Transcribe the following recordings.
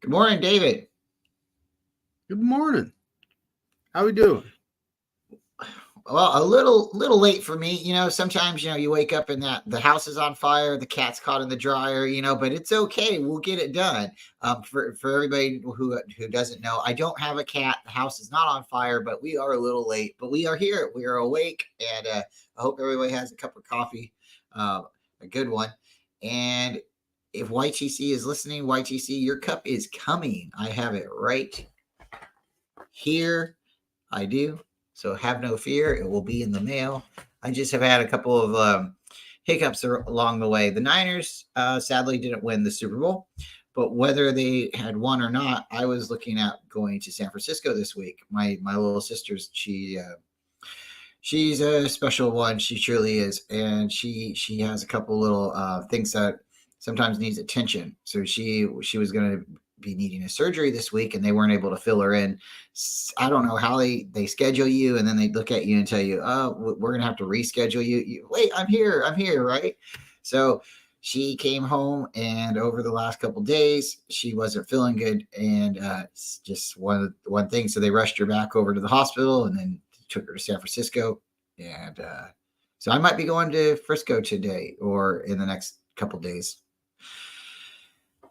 Good morning, David. Good morning. How we doing? Well, a little late for me. Sometimes you wake up and that the house is on fire, the cat's caught in the dryer. But it's okay. We'll get it done. For everybody who doesn't know, I don't have a cat. The house is not on fire, but we are a little late. But we are here. We are awake, and I hope everybody has a cup of coffee, a good one. And if YTC is listening, YTC, your cup is coming. I have it right here. I do. So have no fear. It will be in the mail. I just have had a couple of hiccups along the way. The Niners sadly didn't win the Super Bowl, but whether they had won or not, I was looking at going to San Francisco this week. My little sister's she's a special one. She truly is, and she has a couple little things that sometimes needs attention. So she was going to be needing a surgery this week, and they weren't able to fill her in. I don't know how they schedule you, and then they look at you and tell you, "Oh, we're going to have to reschedule you." Wait, I'm here, right? So she came home, and over the last couple of days, she wasn't feeling good, and it's just one thing. So they rushed her back over to the hospital, and then took her to San Francisco, and so I might be going to Frisco today or in the next couple of days.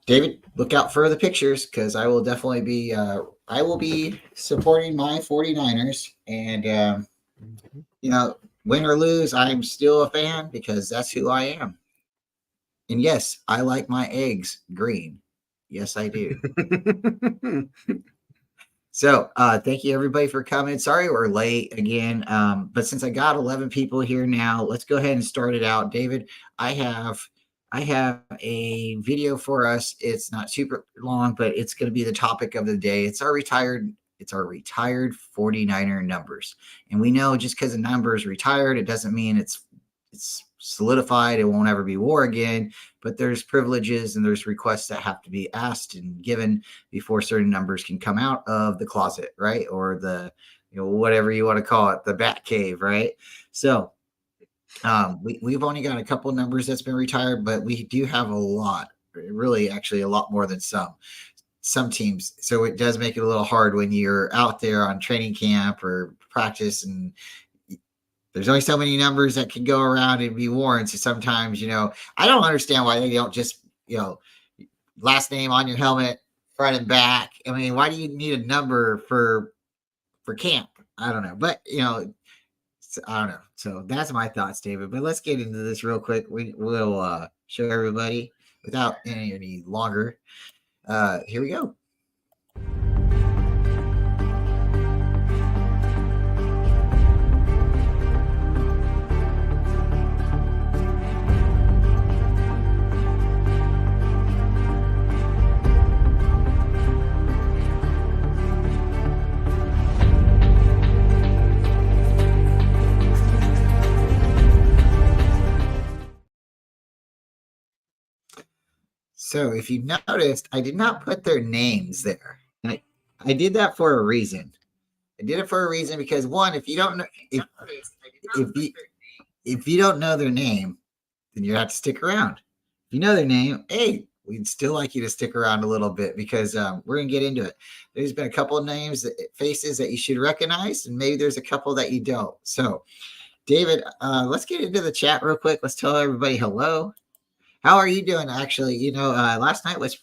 David, look out for the pictures because I will definitely be supporting my 49ers, and win or lose, I'm still a fan because that's who I am. And yes, I like my eggs green. Yes, I do. So thank you everybody for coming. Sorry we're late again, but since I got 11 people here now, let's go ahead and start it out. David, I have a video for us. It's not super long, but it's going to be the topic of the day. It's our retired 49er numbers. And we know just because a number is retired, it doesn't mean it's solidified. It won't ever be war again, but there's privileges and there's requests that have to be asked and given before certain numbers can come out of the closet, right? Or the, whatever you want to call it, the bat cave, right? So we've only got a couple numbers that's been retired, but we do have a lot, really actually a lot more than some teams. So it does make it a little hard when you're out there on training camp or practice, and there's only so many numbers that can go around and be worn. So sometimes, I don't understand why they don't just, last name on your helmet, front and back. I mean, why do you need a number for camp? I don't know, but I don't know. So that's my thoughts, David. But let's get into this real quick. We'll show everybody without any longer. Here we go. So if you noticed, I did not put their names there. And I did that for a reason. I did it for a reason because one, if you don't know if you don't know their name, then you have to stick around. If you know their name, hey, we'd still like you to stick around a little bit because we're gonna get into it. There's been a couple of names, faces that you should recognize, and maybe there's a couple that you don't. So, David, let's get into the chat real quick. Let's tell everybody hello. How are you doing? Actually, last night was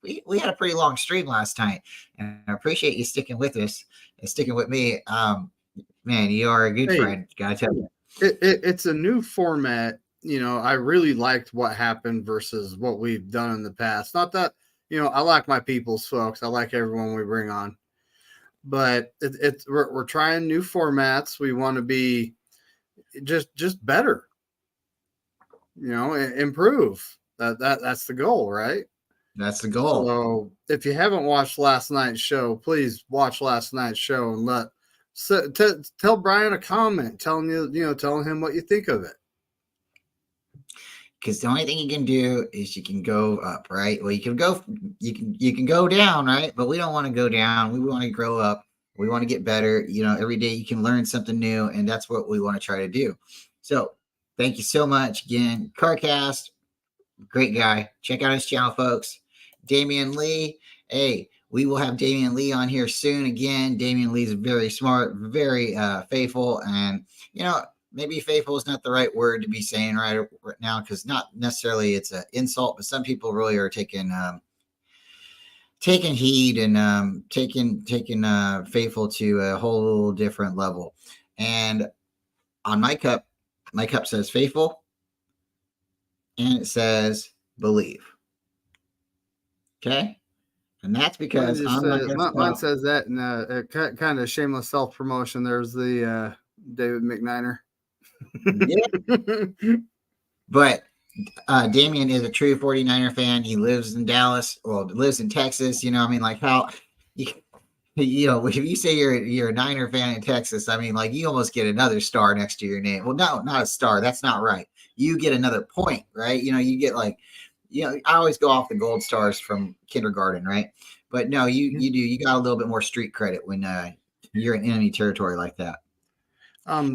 we had a pretty long stream last night, and I appreciate you sticking with us and sticking with me. Man, you are a good friend. Gotta tell you, it's a new format. I really liked what happened versus what we've done in the past. Not that I like my people's folks. I like everyone we bring on, but we're trying new formats. We want to be just better. Improve. That's the goal, right? That's the goal. So if you haven't watched last night's show, please watch last night's show and tell Brian a comment, telling him what you think of it. Because the only thing you can do is you can go up, right? Well, you can go down, right? But we don't want to go down. We want to grow up. We want to get better. Every day you can learn something new, and that's what we want to try to do. So thank you so much again. CarCast, great guy. Check out his channel, folks. Damian Lee Hey, we will have Damian Lee on here soon again. Damian Lee's very smart, very faithful, and maybe faithful is not the right word to be saying right now, because not necessarily it's an insult, but some people really are taking heed and taking faithful to a whole different level. And on my cup says faithful, and it says believe. Okay. And that's Mine because just I'm not says going to mine stop. says that, and kind of shameless self promotion. There's the David McNiner. Yeah. But Damien is a true 49er fan. He lives in Dallas, or lives in Texas. I mean, like how if you say you're a Niner fan in Texas, I mean, like you almost get another star next to your name. Well, no, not a star. That's not right. You get another point, right? You get like, I always go off the gold stars from kindergarten, right? But no, you do. You got a little bit more street credit when you're in enemy territory like that.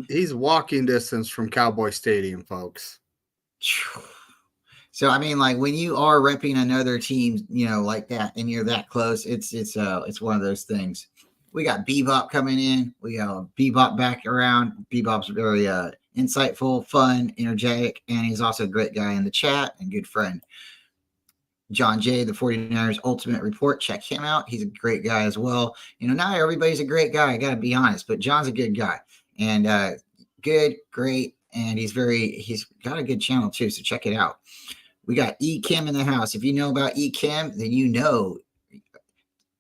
He's walking distance from Cowboy Stadium, folks. So I mean, like when you are repping another team, like that, and you're that close, it's one of those things. We got Bebop coming in. We got Bebop back around. Bebop's very insightful, fun, energetic, and he's also a great guy in the chat and good friend. John Jay, the 49ers Ultimate Report, check him out. He's a great guy as well. Not everybody's a great guy, I got to be honest, but John's a good guy. And good, great, and he's got a good channel too, so check it out. We got E. Kim in the house. If you know about E. Kim, then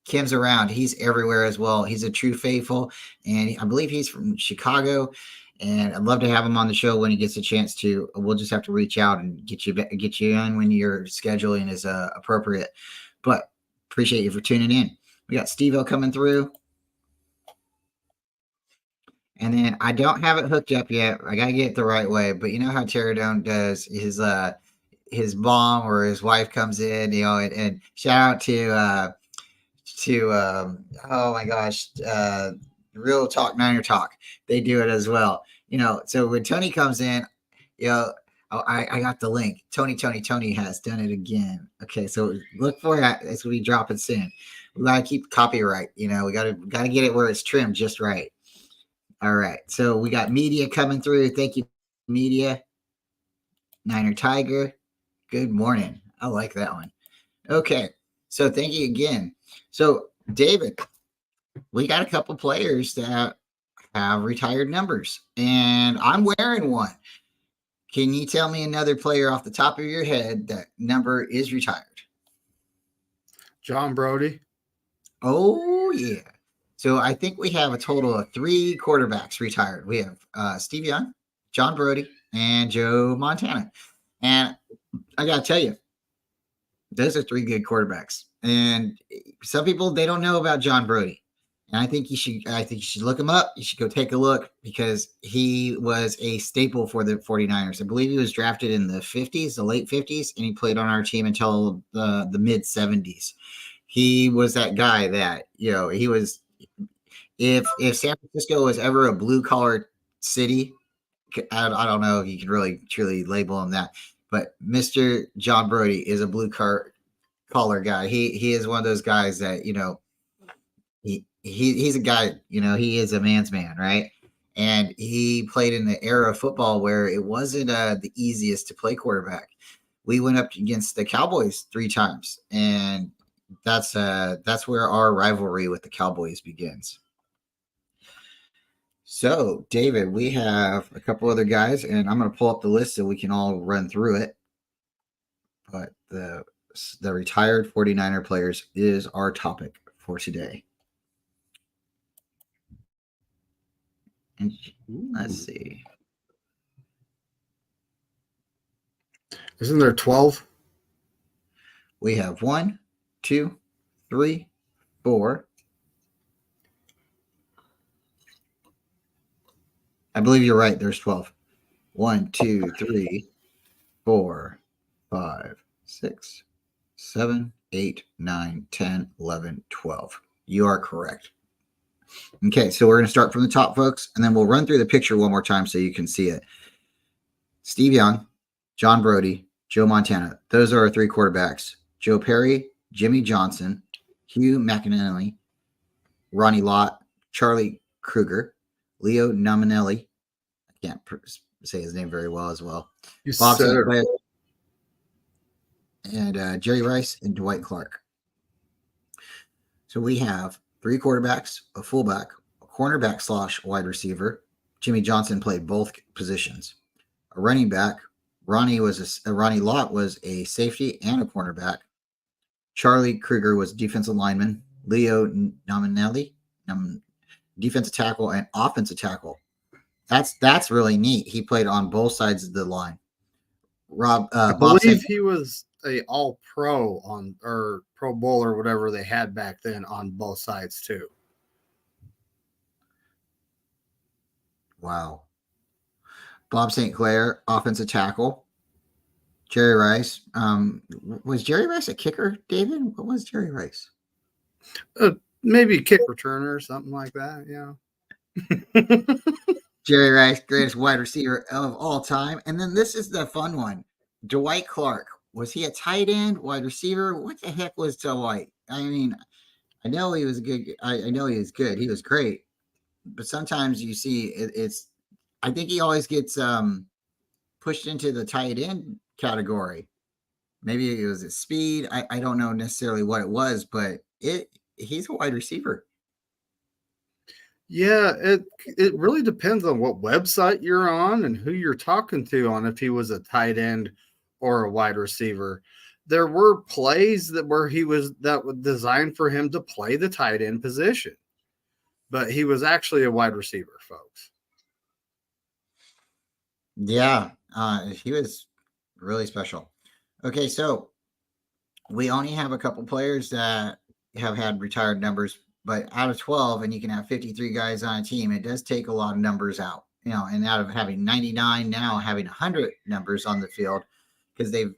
Kim's around. He's everywhere as well. He's a true faithful, and I believe he's from Chicago. And I'd love to have him on the show when he gets a chance to. We'll just have to reach out and get you in when your scheduling is appropriate. But appreciate you for tuning in. We got Steve-O coming through. And then I don't have it hooked up yet. I gotta get it the right way. But you know how Pterodon does his mom or his wife comes in, and shout out to oh my gosh, Real Talk Niner Talk. They do it as well. So when Tony comes in, I got the link. Tony has done it again. Okay, so look for that. It's gonna be dropping soon. We gotta keep copyright. We gotta get it where it's trimmed just right. All right. So we got media coming through. Thank you, media. Niner Tiger. Good morning. I like that one. Okay. So thank you again. So David, we got a couple players that have retired numbers, and I'm wearing one. Can you tell me another player off the top of your head that number is retired? John Brody. Oh yeah. So I think we have a total of 3 quarterbacks retired. We have Steve Young, John Brody, and Joe Montana. And I got to tell you, those are 3 good quarterbacks. And some people, they don't know about John Brody. And I think you should look him up. You should go take a look because he was a staple for the 49ers. I believe he was drafted in the 50s, the late 50s, and he played on our team until the mid 70s. He was that guy that, he was, if San Francisco was ever a blue collar city, I don't know if you can really truly label him that, but Mr. John Brody is a blue collar guy. He is one of those guys that, he's a guy, he is a man's man, right? And he played in the era of football where it wasn't the easiest to play quarterback. We went up against the Cowboys 3 times, and that's where our rivalry with the Cowboys begins. So, David, we have a couple other guys, and I'm going to pull up the list so we can all run through it. But the retired 49er players is our topic for today. And let's see. Isn't there 12? We have 1, 2, 3, 4. I believe you're right. There's 12. 1, 2, 3, 4, 5, 6, 7, 8, 9, 10, 11, 12. You are correct. Okay, so we're going to start from the top, folks, and then we'll run through the picture one more time so you can see it. Steve Young, John Brody, Joe Montana. Those are our 3 quarterbacks. Joe Perry, Jimmy Johnson, Hugh McNiner, Ronnie Lott, Charlie Kruger, Leo Nominelli. I can't say his name very well as well. You Bob said St. it. Clair, and Jerry Rice and Dwight Clark. So we have 3 quarterbacks, a fullback, a cornerback / wide receiver. Jimmy Johnson played both positions. A running back, Ronnie Lott was a safety and a cornerback. Charlie Kruger was defensive lineman. Leo Nominelli, defensive tackle and offensive tackle. That's really neat. He played on both sides of the line. I Bob believe he was a all pro or Pro Bowl or whatever they had back then on both sides too. Wow. Bob St. Clair, offensive tackle. Jerry Rice. Was Jerry Rice a kicker, David? What was Jerry Rice? Maybe kick returner or something like that. Yeah. Jerry Rice, greatest wide receiver of all time. And then this is the fun one. Dwight Clark. Was he a tight end, wide receiver? What the heck was Dwight? I mean, I know he was good. I know he was good. He was great. But sometimes you see it's I think he always gets pushed into the tight end category. Maybe it was his speed. I don't know necessarily what it was, but he's a wide receiver. Yeah, it really depends on what website you're on and who you're talking to on if he was a tight end or a wide receiver. There were plays that were designed for him to play the tight end position, but he was actually a wide receiver, folks. Yeah, he was really special. Okay, so we only have a couple players that have had retired numbers, but out of 12, and you can have 53 guys on a team, it does take a lot of numbers out. And out of having 99 now, having 100 numbers on the field, because they've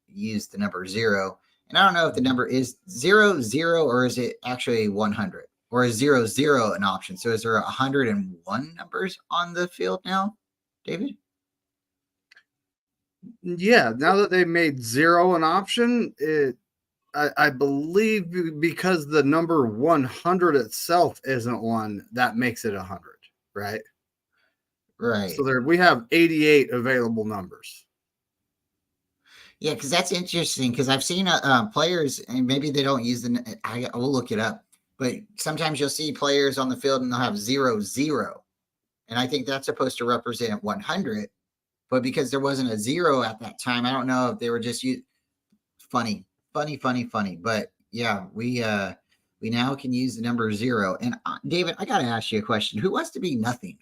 used the number 0. And I don't know if the number is 0, 0, or is it actually 100, or is 0, 0 an option? So is there 101 numbers on the field now, David? Yeah, now that they made 0 an option, I believe because the number 100 itself isn't one, that makes it 100, right? Right. So we have 88 available numbers. Yeah, because that's interesting. Because I've seen players, and maybe they don't use I will look it up, but sometimes you'll see players on the field and they'll have 0, 0, and I think that's supposed to represent 100. But because there wasn't a 0 at that time, I don't know if they were just funny. But yeah, we now can use the number 0. And David, I got to ask you a question. Who wants to be nothing?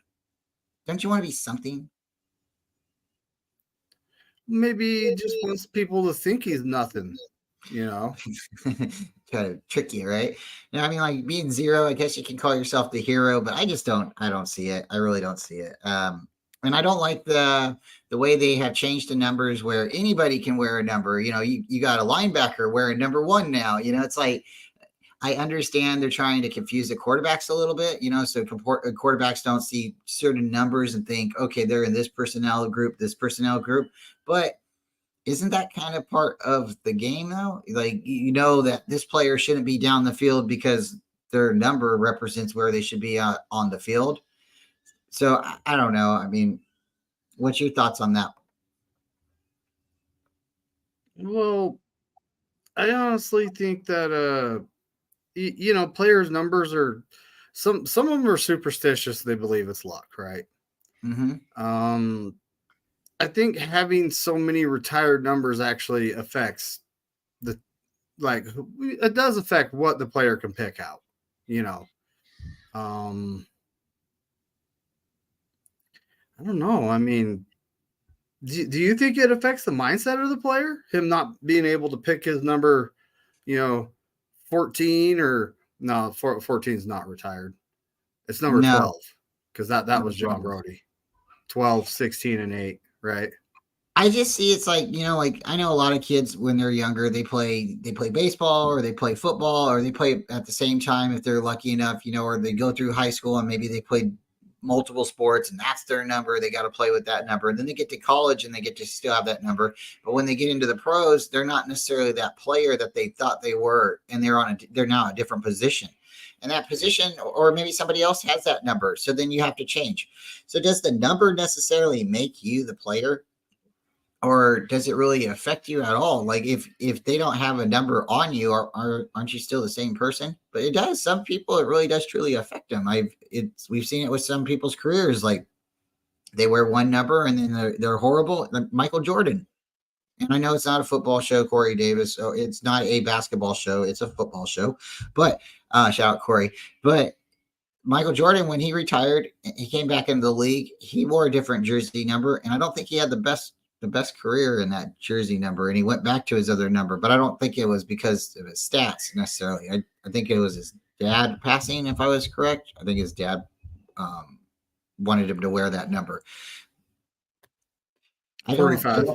Don't you want to be something? Maybe he just wants people to think he's nothing, kind of tricky, right? Now, I mean, like being 0, I guess you can call yourself the hero, but I don't see it. I really don't see it. And I don't like the way they have changed the numbers where anybody can wear a number. You got a linebacker wearing number 1 now. It's like, I understand they're trying to confuse the quarterbacks a little bit, so quarterbacks don't see certain numbers and think, okay, they're in this personnel group. But isn't that kind of part of the game though? Like, that this player shouldn't be down the field because their number represents where they should be on the field. So I don't know. I mean, what's your thoughts on that? Well, I honestly think that players' numbers are some of them are superstitious. They believe it's luck, right? Mm-hmm. I think having so many retired numbers actually affects it does affect what the player can pick out. I don't know. I mean, do you think it affects the mindset of the player? Him not being able to pick his number, 14 or no, 14 is not retired. It's number 12 because that was John Brody. 12, 16, and 8, right? I just see it's like, like I know a lot of kids when they're younger, they play baseball or they play football or they play at the same time if they're lucky enough, or they go through high school and maybe they played multiple sports and that's their number. They got to play with that number. And then they get to college and they get to still have that number. But when they get into the pros, they're not necessarily that player that they thought they were. And they're now a different position. And that position, or maybe somebody else has that number. So then you have to change. So does the number necessarily make you the player? Or does it really affect you at all? Like if they don't have a number on you, aren't you still the same person? But it does. Some people, it really does truly affect them. We've seen it with some people's careers. Like they wear one number and then they're horrible. Like Michael Jordan. And I know it's not a football show, Corey Davis. So it's not a basketball show. It's a football show. But shout out Corey. But Michael Jordan, when he retired, he came back into the league. He wore a different jersey number, and I don't think he had the best career in that jersey number. And he went back to his other number, but I don't think it was because of his stats necessarily. I think it was his dad passing, if I was correct. I think his dad wanted him to wear that number. 45.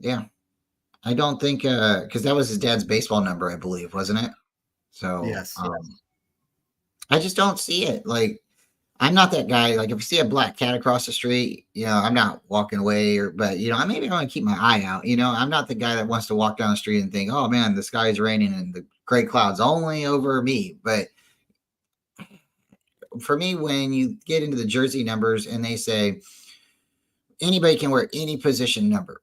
Yeah. I don't think because that was his dad's baseball number, I believe, wasn't it? So Yes. I just don't see it. Like, I'm not that guy. Like, if you see a black cat across the street, I'm not walking away, but I maybe want to keep my eye out. I'm not the guy that wants to walk down the street and think, oh man, the sky is raining and the gray clouds only over me. But for me, when you get into the jersey numbers and they say anybody can wear any position number,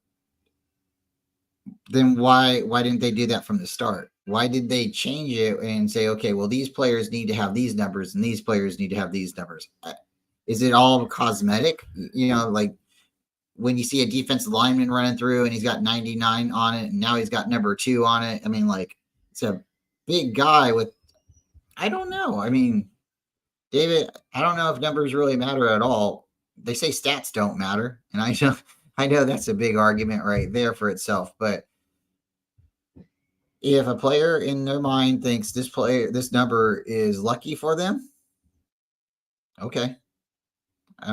then why didn't they do that from the start? Why did they change it and say, okay, well, these players need to have these numbers and these players need to have these numbers? Is it all cosmetic? Like when you see a defensive lineman running through and he's got 99 on it and now he's got number 2 on it. I mean, like, it's a big guy with, I don't know. I mean, David, I don't know if numbers really matter at all. They say stats don't matter. And I know that's a big argument right there for itself, but if a player in their mind thinks this number is lucky for them, okay.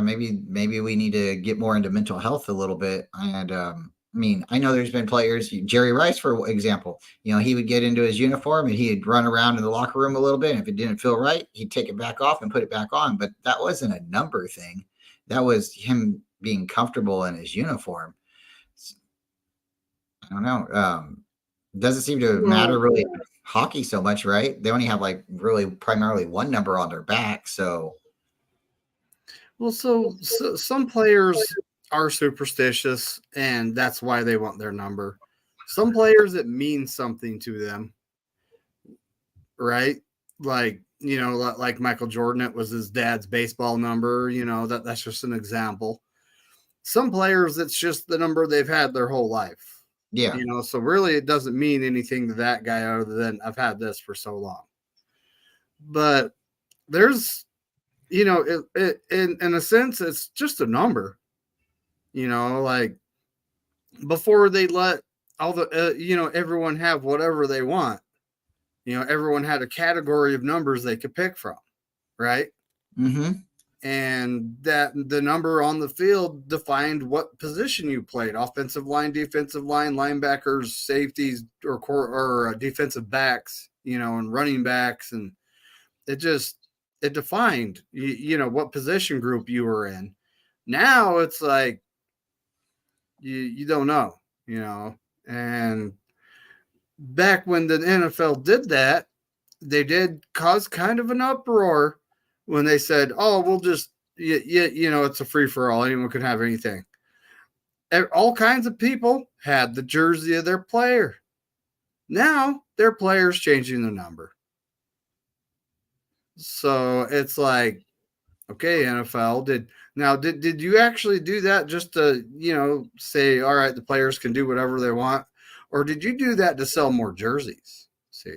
Maybe we need to get more into mental health a little bit. And I mean, I know there's been players, Jerry Rice, for example, he would get into his uniform and he'd run around in the locker room a little bit. And if it didn't feel right, he'd take it back off and put it back on. But that wasn't a number thing. That was him being comfortable in his uniform. I don't know. Doesn't seem to matter really in hockey so much, right? They only have like really primarily one number on their back. So some players are superstitious and that's why they want their number. Some players, it means something to them, right? Like, like Michael Jordan, it was his dad's baseball number, that's just an example. Some players, it's just the number they've had their whole life. Yeah. So really it doesn't mean anything to that guy other than I've had this for so long. But there's, in a sense, it's just a number, like before they let all the, everyone have whatever they want, everyone had a category of numbers they could pick from. Right. Mm-hmm. And that the number on the field defined what position you played: offensive line, defensive line, linebackers, safeties, or defensive backs, and running backs. And it defined, what position group you were in. Now it's like, you don't know, and back when the NFL did that, they did cause kind of an uproar when they said, oh, we'll just, it's a free for all. Anyone can have anything. All kinds of people had the jersey of their player. Now their player's changing the number. So it's like, okay, NFL, did you actually do that just to, say, all right, the players can do whatever they want? Or did you do that to sell more jerseys? See?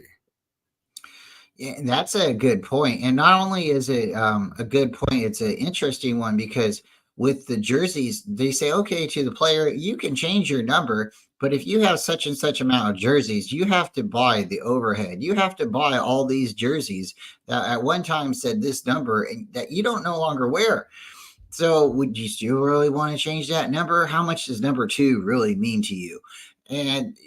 Yeah, that's a good point. And not only is it a good point, it's an interesting one because with the jerseys, they say, okay, to the player, you can change your number, but if you have such and such amount of jerseys, you have to buy the overhead. You have to buy all these jerseys that at one time said this number and that you don't no longer wear. So would you still really want to change that number? How much does number 2 really mean to you? And,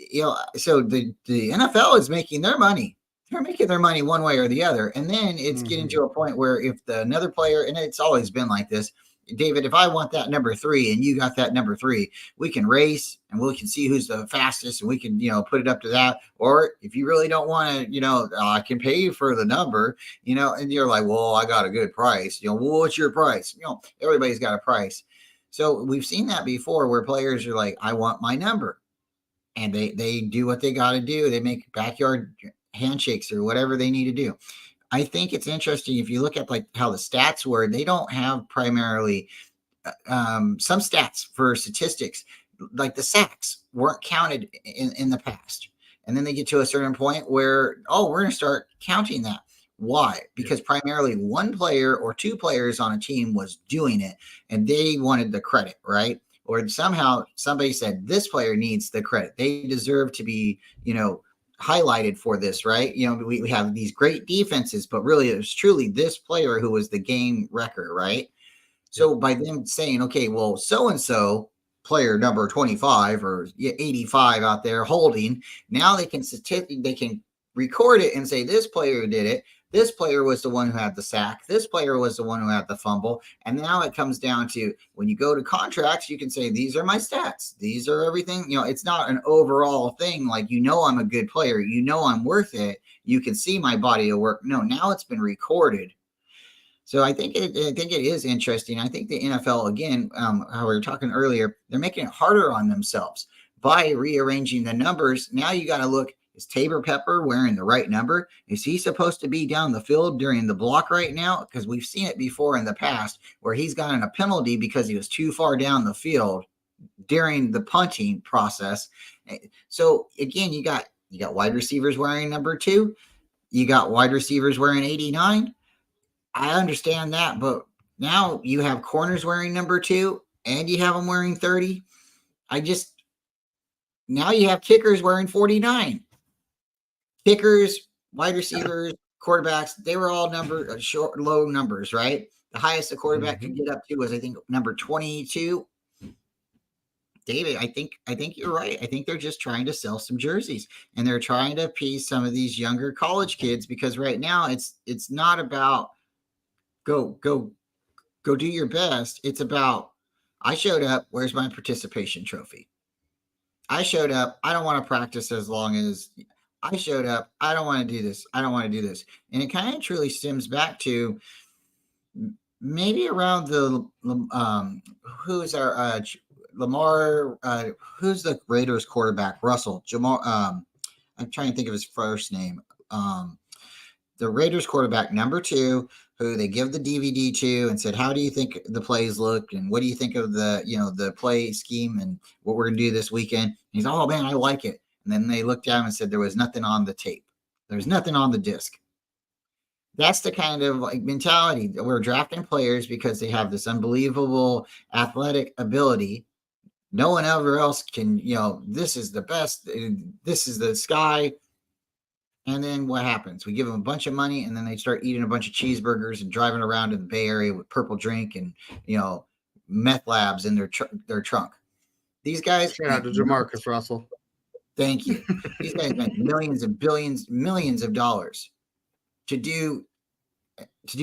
so the NFL is making their money they're making their money one way or the other. And then it's getting Mm-hmm. to a point where if another player, and it's always been like this, David, if I want that number 3 and you got that number 3, we can race and we can see who's the fastest and we can, put it up to that. Or if you really don't want to, I can pay you for the number, and you're like, well, I got a good price. Well, what's your price? Everybody's got a price. So we've seen that before where players are like, I want my number. And they do what they got to do. They make backyard handshakes or whatever they need to do. I think it's interesting if you look at like how the stats were, they don't have primarily some stats for statistics, like the sacks weren't counted in the past. And then they get to a certain point where, oh, we're going to start counting that. Why? Because primarily one player or two players on a team was doing it and they wanted the credit, right? Or somehow somebody said this player needs the credit. They deserve to be, highlighted for this, right? We have these great defenses, but really it was truly this player who was the game wrecker, right? So by them saying, okay, well, so and so player number 25 or 85 out there holding, now they can record it and say this player did it. This player was the one who had the sack. This player was the one who had the fumble. And now it comes down to when you go to contracts, you can say, these are my stats. These are everything. It's not an overall thing. Like, I'm a good player. I'm worth it. You can see my body of work. No, now it's been recorded. So I think it is interesting. I think the NFL, again, how we were talking earlier, they're making it harder on themselves by rearranging the numbers. Now you got to look, is Tabor Pepper wearing the right number? Is he supposed to be down the field during the block right now? Because we've seen it before in the past where he's gotten a penalty because he was too far down the field during the punting process. So again, you got wide receivers wearing number 2. You got wide receivers wearing 89. I understand that, but now you have corners wearing number 2 and you have them wearing 30. Now you have kickers wearing 49. Kickers, wide receivers, quarterbacks, they were all low numbers, right? The highest a quarterback could get up to was, I think, number 22. David, I think you're right. I think they're just trying to sell some jerseys and they're trying to appease some of these younger college kids because right now it's not about go do your best. It's about, I showed up. Where's my participation trophy? I showed up. I don't want to practice as long as I showed up. I don't want to do this. I don't want to do this. And it kind of truly stems back to maybe around the, who's our, Lamar, who's the Raiders quarterback? Russell, Jamal. I'm trying to think of his first name. The Raiders quarterback number 2, who they give the DVD to and said, how do you think the plays look? And what do you think of the play scheme and what we're going to do this weekend? And he's, oh man, I like it. And then they looked down and said, there was nothing on the tape. There's nothing on the disc. That's the kind of mentality that we're drafting players because they have this unbelievable athletic ability. No one ever else can, this is the best. This is the sky. And then what happens? We give them a bunch of money and then they start eating a bunch of cheeseburgers and driving around in the Bay Area with purple drink and, meth labs in their trunk. These guys. Shout out to Jamarcus Russell. Thank you. These guys spent millions of dollars to do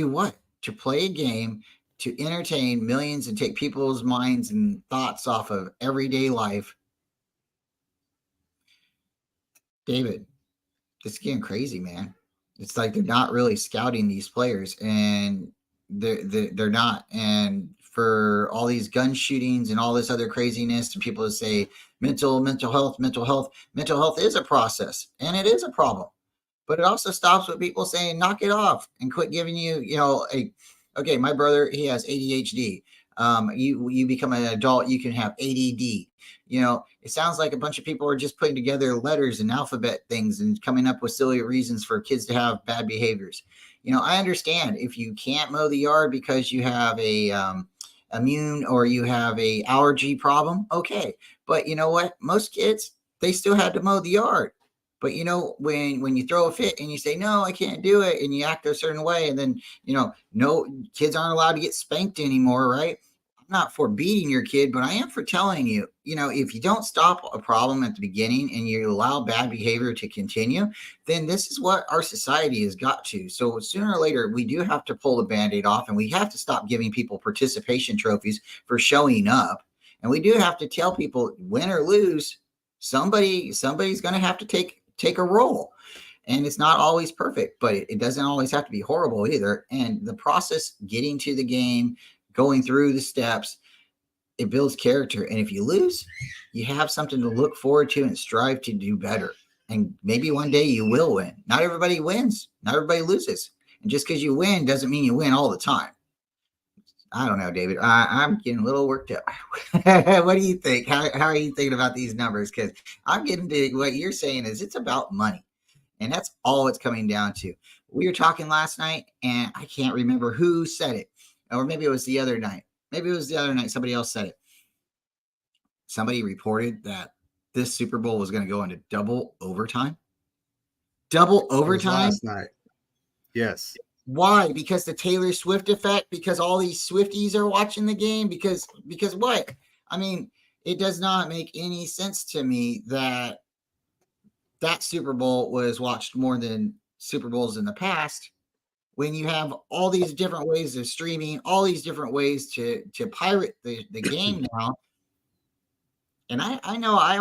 what? To play a game, to entertain millions and take people's minds and thoughts off of everyday life. David, it's getting crazy, man. It's like they're not really scouting these players, and they're not. And for all these gun shootings and all this other craziness, and people say mental health is a process, and it is a problem. But it also stops with people saying, knock it off and quit giving you, okay, my brother, he has ADHD. You become an adult, you can have ADD. It sounds like a bunch of people are just putting together letters and alphabet things and coming up with silly reasons for kids to have bad behaviors. I understand if you can't mow the yard because you have a immune or you have a allergy problem. Okay. But you know what? Most kids, they still had to mow the yard. But when you throw a fit and you say, no, I can't do it, and you act a certain way, and then, no kids aren't allowed to get spanked anymore, right? not for beating your kid, but I am for telling you, if you don't stop a problem at the beginning and you allow bad behavior to continue, then this is what our society has got to. So sooner or later, we do have to pull the Band-Aid off, and we have to stop giving people participation trophies for showing up. And we do have to tell people, win or lose, somebody's going to have to take a role. And it's not always perfect, but it doesn't always have to be horrible either. And the process, getting to the game, going through the steps, it builds character. And if you lose, you have something to look forward to and strive to do better. And maybe one day you will win. Not everybody wins. Not everybody loses. And just because you win doesn't mean you win all the time. I don't know, David. I'm getting a little worked up. What do you think? How are you thinking about these numbers? Because I'm getting to what you're saying is it's about money. And that's all it's coming down to. We were talking last night, and I can't remember who said it. Or maybe it was the other night. Maybe it was the other night. Somebody else said it. Somebody reported that this Super Bowl was going to go into double overtime. Double overtime? Last night. Yes. Why? Because the Taylor Swift effect? Because all these Swifties are watching the game? Because what? I mean, it does not make any sense to me that Super Bowl was watched more than Super Bowls in the past, when you have all these different ways of streaming, all these different ways to pirate the game now. And I know I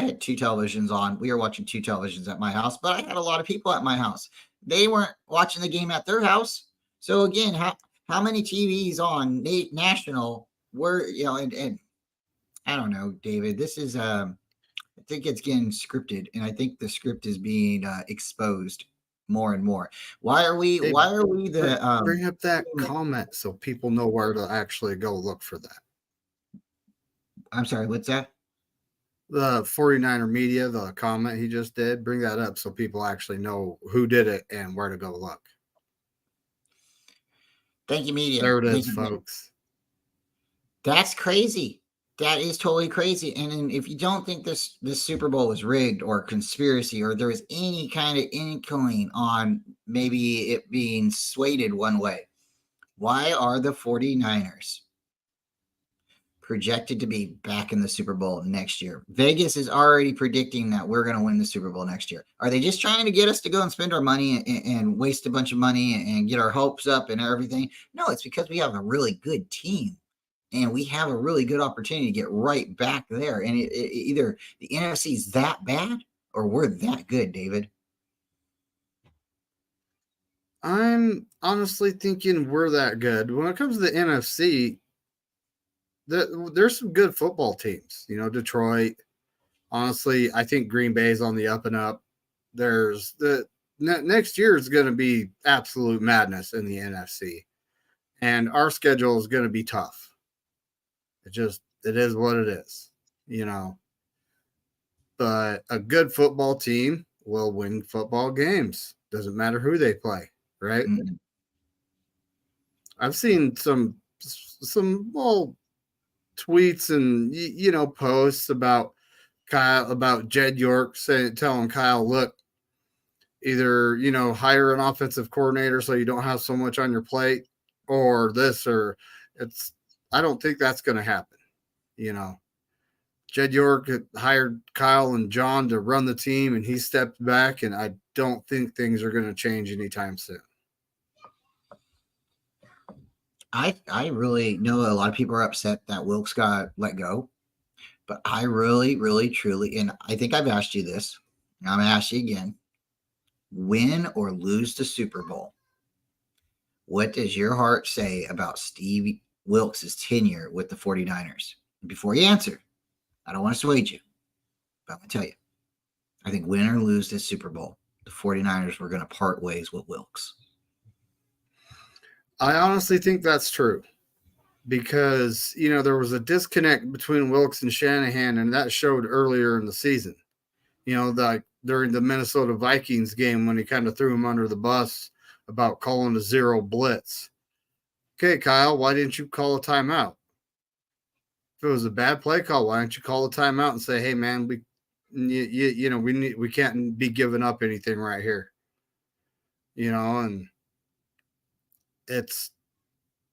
had two televisions on. We were watching two televisions at my house, but I had a lot of people at my house. They weren't watching the game at their house. So again, how many TVs on national were, and I don't know, David, this is, I think it's getting scripted, and I think the script is being exposed more and more. Why are we the bring up that comment so people know where to actually go look for that? I'm sorry, what's that? The 49er media, the comment he just did, bring that up so people actually know who did it and where to go look. Thank you, media. There it is, folks. That's crazy. That is totally crazy. And if you don't think this Super Bowl was rigged or conspiracy, or there was any kind of inkling on maybe it being swayed one way, why are the 49ers projected to be back in the Super Bowl next year? Vegas is already predicting that we're going to win the Super Bowl next year. Are they just trying to get us to go and spend our money and waste a bunch of money and get our hopes up and everything? No, it's because we have a really good team. And we have a really good opportunity to get right back there. And either the NFC is that bad or we're that good, David. I'm honestly thinking we're that good. When it comes to the NFC, there's some good football teams. Detroit. Honestly, I think Green Bay's on the up and up. There's next year is going to be absolute madness in the NFC. And our schedule is going to be tough. It is what it is, But a good football team will win football games. Doesn't matter who they play, right? Mm-hmm. I've seen some tweets and posts about Kyle, about Jed York telling Kyle, look, either hire an offensive coordinator so you don't have so much on your plate, or this, or it's. I don't think that's going to happen. Jed York hired Kyle and John to run the team, and he stepped back, and I don't think things are going to change anytime soon. I really know a lot of people are upset that Wilkes got let go, but I really, really, truly, and I think I've asked you this, and I'm going to ask you again, win or lose the Super Bowl, what does your heart say about Steve Wilkes' tenure with the 49ers? Before you answer, I don't want to sway you, but I'm going to tell you, I think win or lose this Super Bowl, the 49ers were going to part ways with Wilkes. I honestly think that's true because, there was a disconnect between Wilkes and Shanahan, and that showed earlier in the season. Like during the Minnesota Vikings game when he kind of threw him under the bus about calling a zero blitz. Okay, Kyle, why didn't you call a timeout? If it was a bad play call, why don't you call a timeout and say, hey, man, we can't be giving up anything right here. And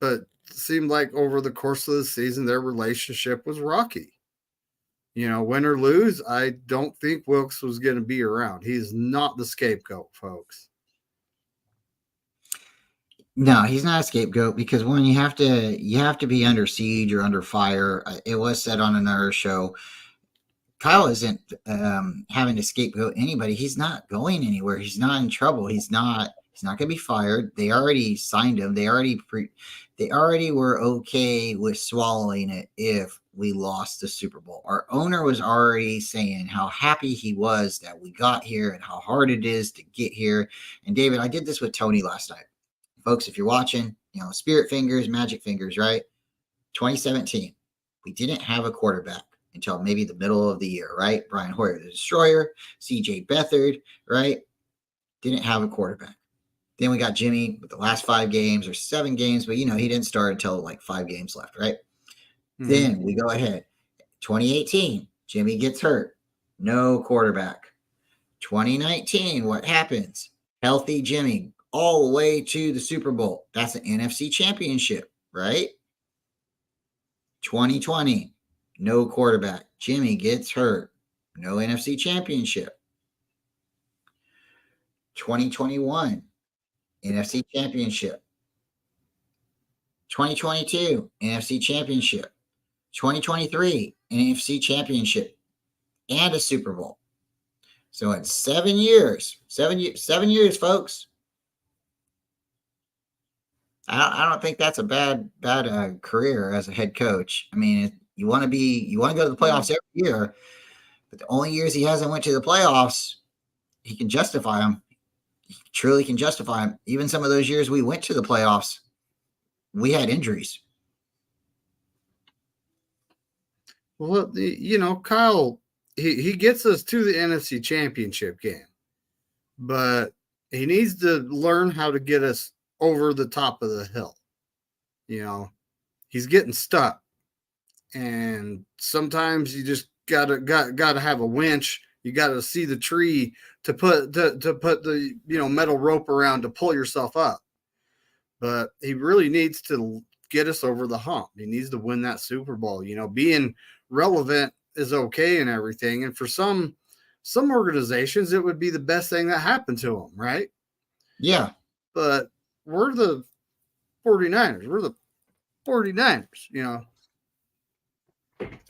but seemed like over the course of the season, their relationship was rocky. Win or lose, I don't think Wilkes was going to be around. He's not the scapegoat, folks. No, he's not a scapegoat because one, you have to be under siege or under fire. It was said on another show, Kyle isn't having to scapegoat anybody. He's not going anywhere. He's not in trouble. He's not going to be fired. They already signed him. They already were okay with swallowing it if we lost the Super Bowl. Our owner was already saying how happy he was that we got here and how hard it is to get here. And David, I did this with Tony last night. Folks, if you're watching, spirit fingers, magic fingers, right? 2017, we didn't have a quarterback until maybe the middle of the year, right? Brian Hoyer, the Destroyer, CJ Beathard, right? Didn't have a quarterback. Then we got Jimmy with the last 5 games or 7 games, but he didn't start until like 5 games left, right? Mm-hmm. Then we go ahead. 2018, Jimmy gets hurt. No quarterback. 2019, what happens? Healthy Jimmy all the way to the Super Bowl. That's an NFC championship, right? 2020, no quarterback. Jimmy gets hurt. No NFC championship. 2021, NFC championship. 2022, NFC championship. 2023, NFC championship. And a Super Bowl. So in 7 years, 7 years, folks. I don't think that's a bad career as a head coach. I mean, you want to go to the playoffs every year, but the only years he hasn't went to the playoffs, he can justify them. He truly can justify them. Even some of those years we went to the playoffs, we had injuries. Well, Kyle, he gets us to the NFC Championship game, but he needs to learn how to get us over the top of the hill. He's getting stuck, and sometimes you just gotta have a winch. You gotta see the tree to put the metal rope around to pull yourself up. But he really needs to get us over the hump. He needs to win that Super Bowl. Being relevant is okay and everything, and for some organizations, it would be the best thing that happened to them, right? Yeah, but we're the 49ers. We're the 49ers,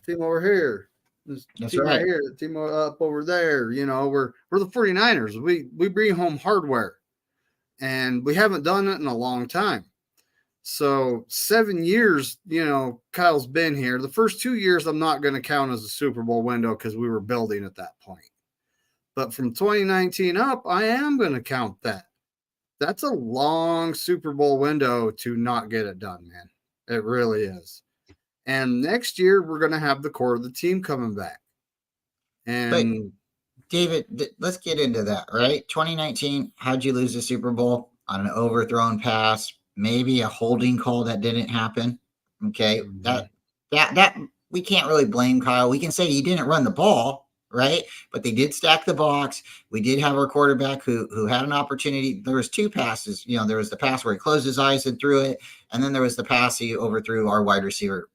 Team over here. This that's team right. Here, the team up over there. We're the 49ers. We bring home hardware. And we haven't done it in a long time. So 7 years, Kyle's been here. The first 2 years I'm not going to count as a Super Bowl window because we were building at that point. But from 2019 up, I am going to count that. That's a long Super Bowl window to not get it done, man. It really is. And next year, we're going to have the core of the team coming back. And but David, let's get into that, right? 2019, how'd you lose the Super Bowl? On an overthrown pass, maybe a holding call that didn't happen. Okay. Mm-hmm. That we can't really blame Kyle. We can say he didn't run the ball, right? But they did stack the box. We did have our quarterback who had an opportunity. There was 2 passes. There was the pass where he closed his eyes and threw it, and then there was the pass he overthrew our wide receiver.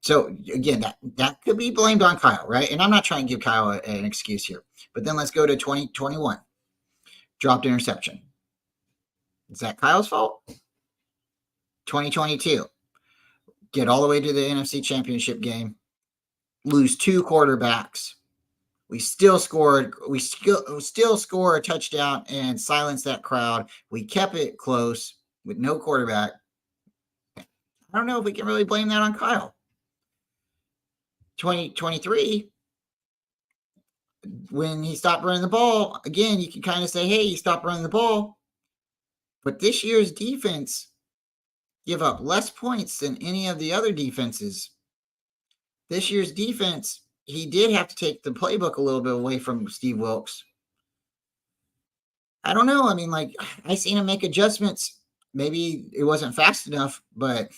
So again, that could be blamed on Kyle, right? And I'm not trying to give Kyle an excuse here. But then let's go to 2021. Dropped interception. Is that Kyle's fault? 2022. Get all the way to the NFC Championship game. Lose 2 quarterbacks. We still score a touchdown and silence that crowd. We kept it close with no quarterback. I don't know if we can really blame that on Kyle. 2023, when he stopped running the ball, again, you can kind of say, hey, he stopped running the ball. But this year's defense give up less points than any of the other defenses. This year's defense, he did have to take the playbook a little bit away from Steve Wilkes. I don't know. I mean, I seen him make adjustments. Maybe it wasn't fast enough, but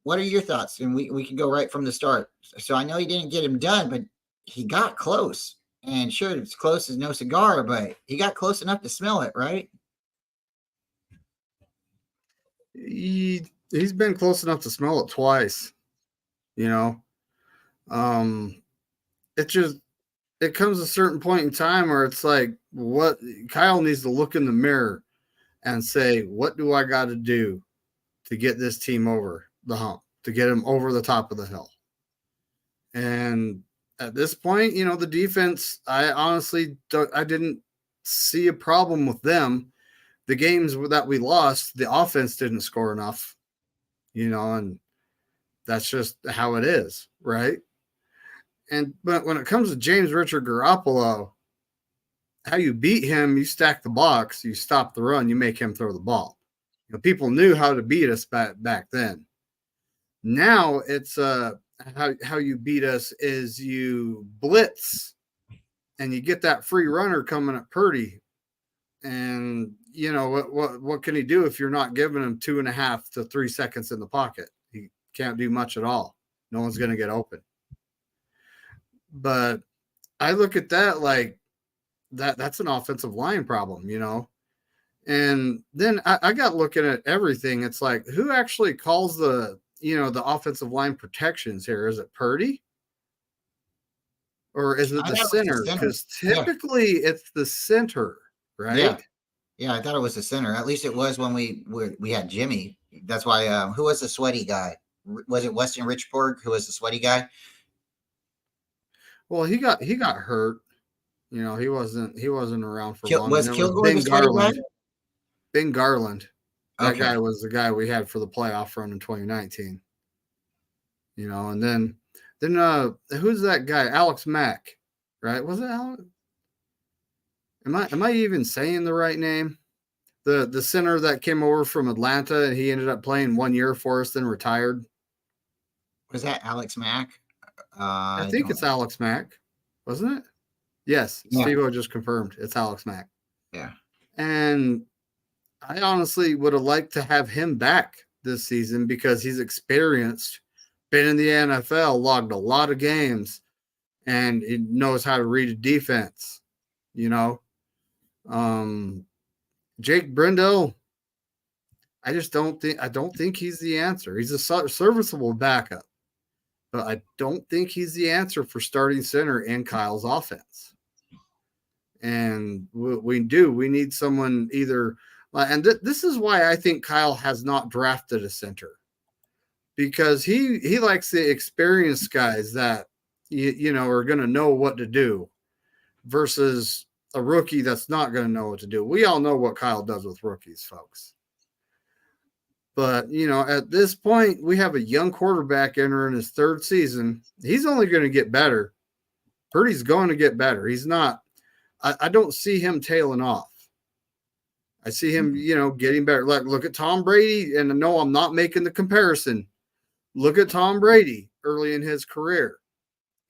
what are your thoughts? And we can go right from the start. So I know he didn't get him done, but he got close. And sure, it's close as no cigar, but he got close enough to smell it, right? He's been close enough to smell it twice. You know, um, it just it comes a certain point in time where it's like, what Kyle needs to look in the mirror and say, what do I got to do to get this team over the hump, to get them over the top of the hill? And at this point, the defense, I honestly I didn't see a problem with them. The games that we lost, the offense didn't score enough, and that's just how it is, right? But when it comes to James Richard Garoppolo, how you beat him, you stack the box, you stop the run, you make him throw the ball. People knew how to beat us back then. Now it's how you beat us is you blitz and you get that free runner coming at Purdy. And what can he do if you're not giving him 2.5 to 3 seconds in the pocket? He can't do much at all. No one's going to get open. But I look at that like that's an offensive line problem, And then I got looking at everything. It's like, who actually calls the offensive line protections here? Is it Purdy? Or is it the center? Because typically it's the center, right? Yeah, I thought it was the center. At least it was when we had Jimmy. That's why. Who was the sweaty guy? Was it Weston Richburg who was the sweaty guy? Well, he got hurt. He wasn't around for long. Was Kilgore the sweaty guy? Ben Garland. That guy was the guy we had for the playoff run in 2019. And then who's that guy? Alex Mack, right? Was it Alex? Am I even saying the right name? The center that came over from Atlanta and he ended up playing 1 year for us, then retired. Was that Alex Mack? I think it's Alex Mack, wasn't it? Yes, yeah. Steve-O just confirmed it's Alex Mack. Yeah. And I honestly would have liked to have him back this season because he's experienced, been in the NFL, logged a lot of games, and he knows how to read a defense, Jake Brendel, I don't think he's the answer. He's a serviceable backup, but I don't think he's the answer for starting center in Kyle's offense. And we need someone either, and this is why I think Kyle has not drafted a center, because he likes the experienced guys that are going to know what to do versus a rookie that's not going to know what to do. We all know what Kyle does with rookies, folks. But, at this point, we have a young quarterback entering his third season. He's only going to get better. Purdy's going to get better. He's not. I don't see him tailing off. I see him, getting better. Look at Tom Brady, and no, I'm not making the comparison. Look at Tom Brady early in his career.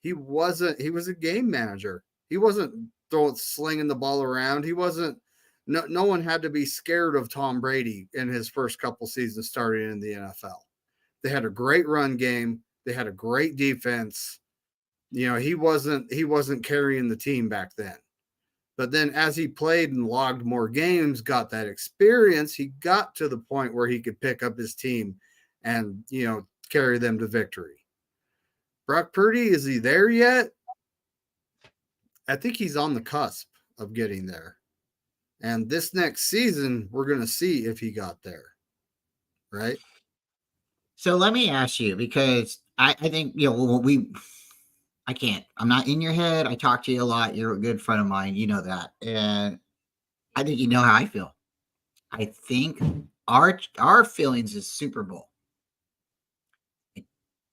He was a game manager. He wasn't slinging the ball around. He wasn't. No one had to be scared of Tom Brady in his first couple seasons starting in the NFL. They had a great run game. They had a great defense. He wasn't carrying the team back then. But then as he played and logged more games, got that experience, he got to the point where he could pick up his team and, carry them to victory. Brock Purdy, is he there yet? I think he's on the cusp of getting there. And this next season, we're going to see if he got there. Right? So let me ask you, because I think, I can't. I'm not in your head. I talk to you a lot. You're a good friend of mine. You know that. And I think you know how I feel. I think our feelings is Super Bowl. I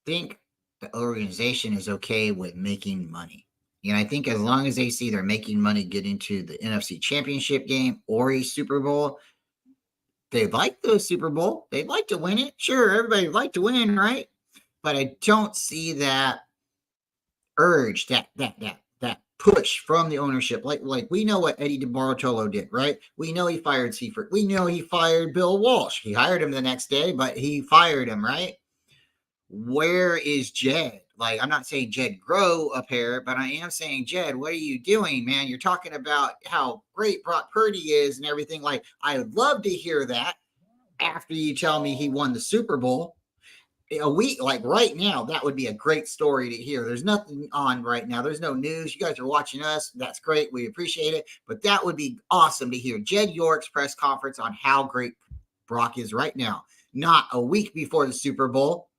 think the organization is okay with making money. And I think as long as they see they're making money getting to the NFC Championship game or a Super Bowl, they like the Super Bowl. They'd like to win it. Sure, everybody would like to win, right? But I don't see that urge, that push from the ownership. Like we know what Eddie DeBartolo did, right? We know he fired Seifert. We know he fired Bill Walsh. He hired him the next day, but he fired him, right? Where is Jed? Like, I'm not saying Jed grow up here, but I am saying, Jed, what are you doing, man? You're talking about how great Brock Purdy is and everything. Like, I would love to hear that, after you tell me he won the Super Bowl. A week, like right now, that would be a great story to hear. There's nothing on right now. There's no news. You guys are watching us. That's great. We appreciate it. But that would be awesome to hear Jed York's press conference on how great Brock is right now. Not a week before the Super Bowl,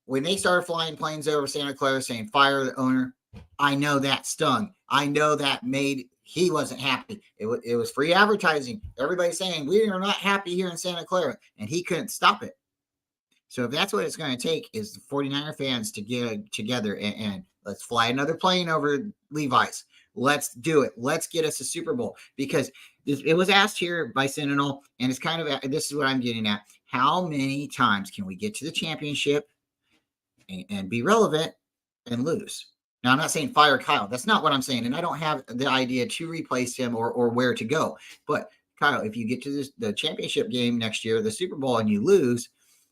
when they started flying planes over Santa Clara saying fire the owner. I know that stung. I know that made he wasn't happy. It was free advertising. Everybody saying we are not happy here in Santa Clara, and he couldn't stop it. So if that's what it's going to take is the 49er fans to get together and let's fly another plane over Levi's. Let's do it. Let's get us a Super Bowl, because it was asked here by Sentinel, and it's kind of, this is what I'm getting at. How many times can we get to the championship and be relevant and lose? Now, I'm not saying fire Kyle. That's not what I'm saying. And I don't have the idea to replace him or where to go. But Kyle, if you get to the championship game next year, the Super Bowl, and you lose,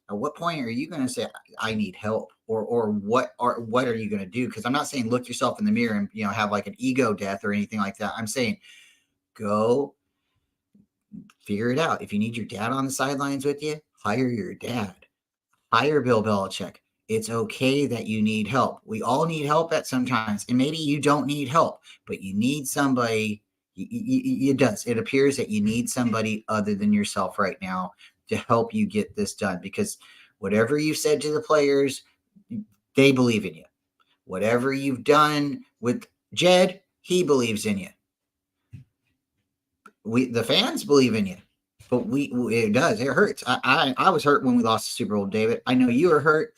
at what point are you going to say, I need help? Or what are you going to do? Because I'm not saying look yourself in the mirror and have like an ego death or anything like that. I'm saying go figure it out. If you need your dad on the sidelines with you, hire your dad. Hire Bill Belichick. It's okay that you need help. We all need help at sometimes. And maybe you don't need help, but you need somebody. It does. It appears that you need somebody other than yourself right now to help you get this done, because whatever you said to the players, they believe in you. Whatever you've done with Jed, he believes in you. The fans believe in you, but it does. It hurts. I was hurt when we lost the Super Bowl, David. I know you were hurt.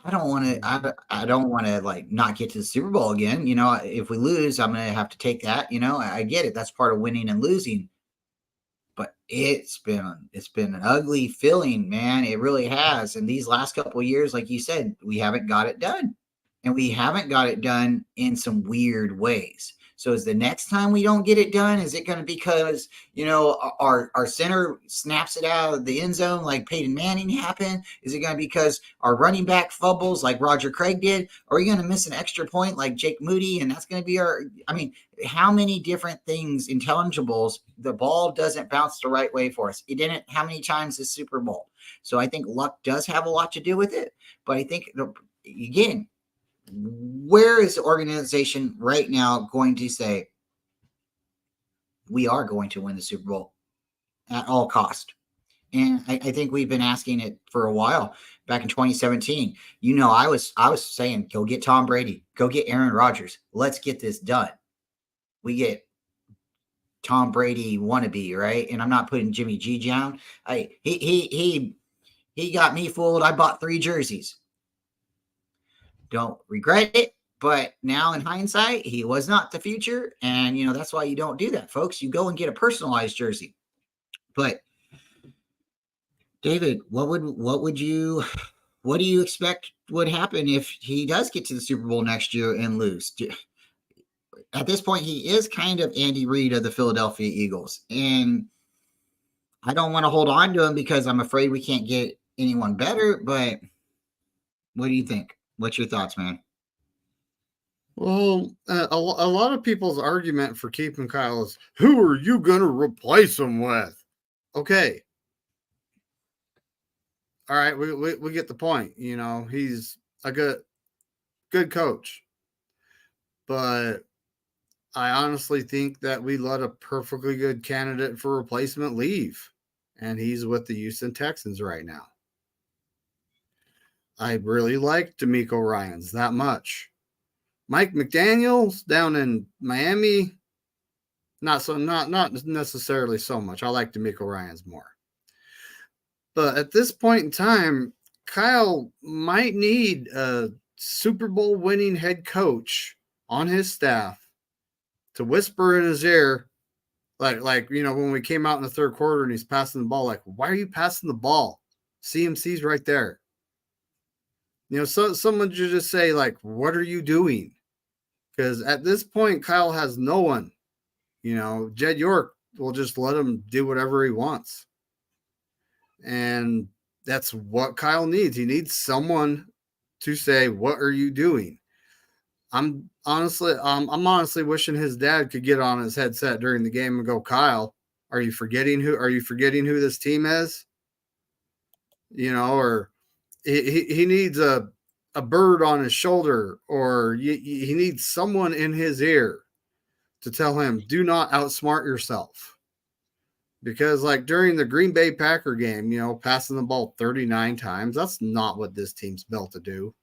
I don't want to. I don't want to like not get to the Super Bowl again. If we lose, I'm gonna have to take that. I get it. That's part of winning and losing. But it's been an ugly feeling, man. It really has. And these last couple of years, like you said, we haven't got it done, and we haven't got it done in some weird ways. So is the next time we don't get it done, is it going to be because, our center snaps it out of the end zone like Peyton Manning happened? Is it going to be because our running back fumbles like Roger Craig did? Or are you going to miss an extra point like Jake Moody? And that's going to be how many different things, intangibles, the ball doesn't bounce the right way for us. It didn't how many times this Super Bowl. So I think luck does have a lot to do with it. But I think, again, where is the organization right now going to say, we are going to win the Super Bowl at all cost? And I think we've been asking it for a while. Back in 2017, I was saying, go get Tom Brady, go get Aaron Rodgers. Let's get this done. We get Tom Brady wannabe, right? And I'm not putting Jimmy G down. He got me fooled. I bought 3 jerseys. Don't regret it, but now in hindsight, he was not the future, and that's why you don't do that, folks. You go and get a personalized jersey. But David, what do you expect would happen if he does get to the Super Bowl next year and lose? At this point, he is kind of Andy Reid of the Philadelphia Eagles, and I don't want to hold on to him because I'm afraid we can't get anyone better. But what do you think? What's your thoughts, man? Well, a lot of people's argument for keeping Kyle is, who are you going to replace him with? Okay. All right, we get the point. He's a good coach. But I honestly think that we let a perfectly good candidate for replacement leave, and he's with the Houston Texans right now. I really like DeMeco Ryans that much. Mike McDaniels down in Miami, not necessarily so much. I like DeMeco Ryans more. But at this point in time, Kyle might need a Super Bowl winning head coach on his staff to whisper in his ear, like when we came out in the third quarter and he's passing the ball, like, why are you passing the ball? CMC's right there. So someone should just say, like, what are you doing? Because at this point, Kyle has no one. Jed York will just let him do whatever he wants. And that's what Kyle needs. He needs someone to say, what are you doing? I'm honestly wishing his dad could get on his headset during the game and go, Kyle, are you forgetting who this team is? or he needs a bird on his shoulder, or he needs someone in his ear to tell him, do not outsmart yourself. Because like during the Green Bay Packer game, passing the ball 39 times, that's not what this team's built to do.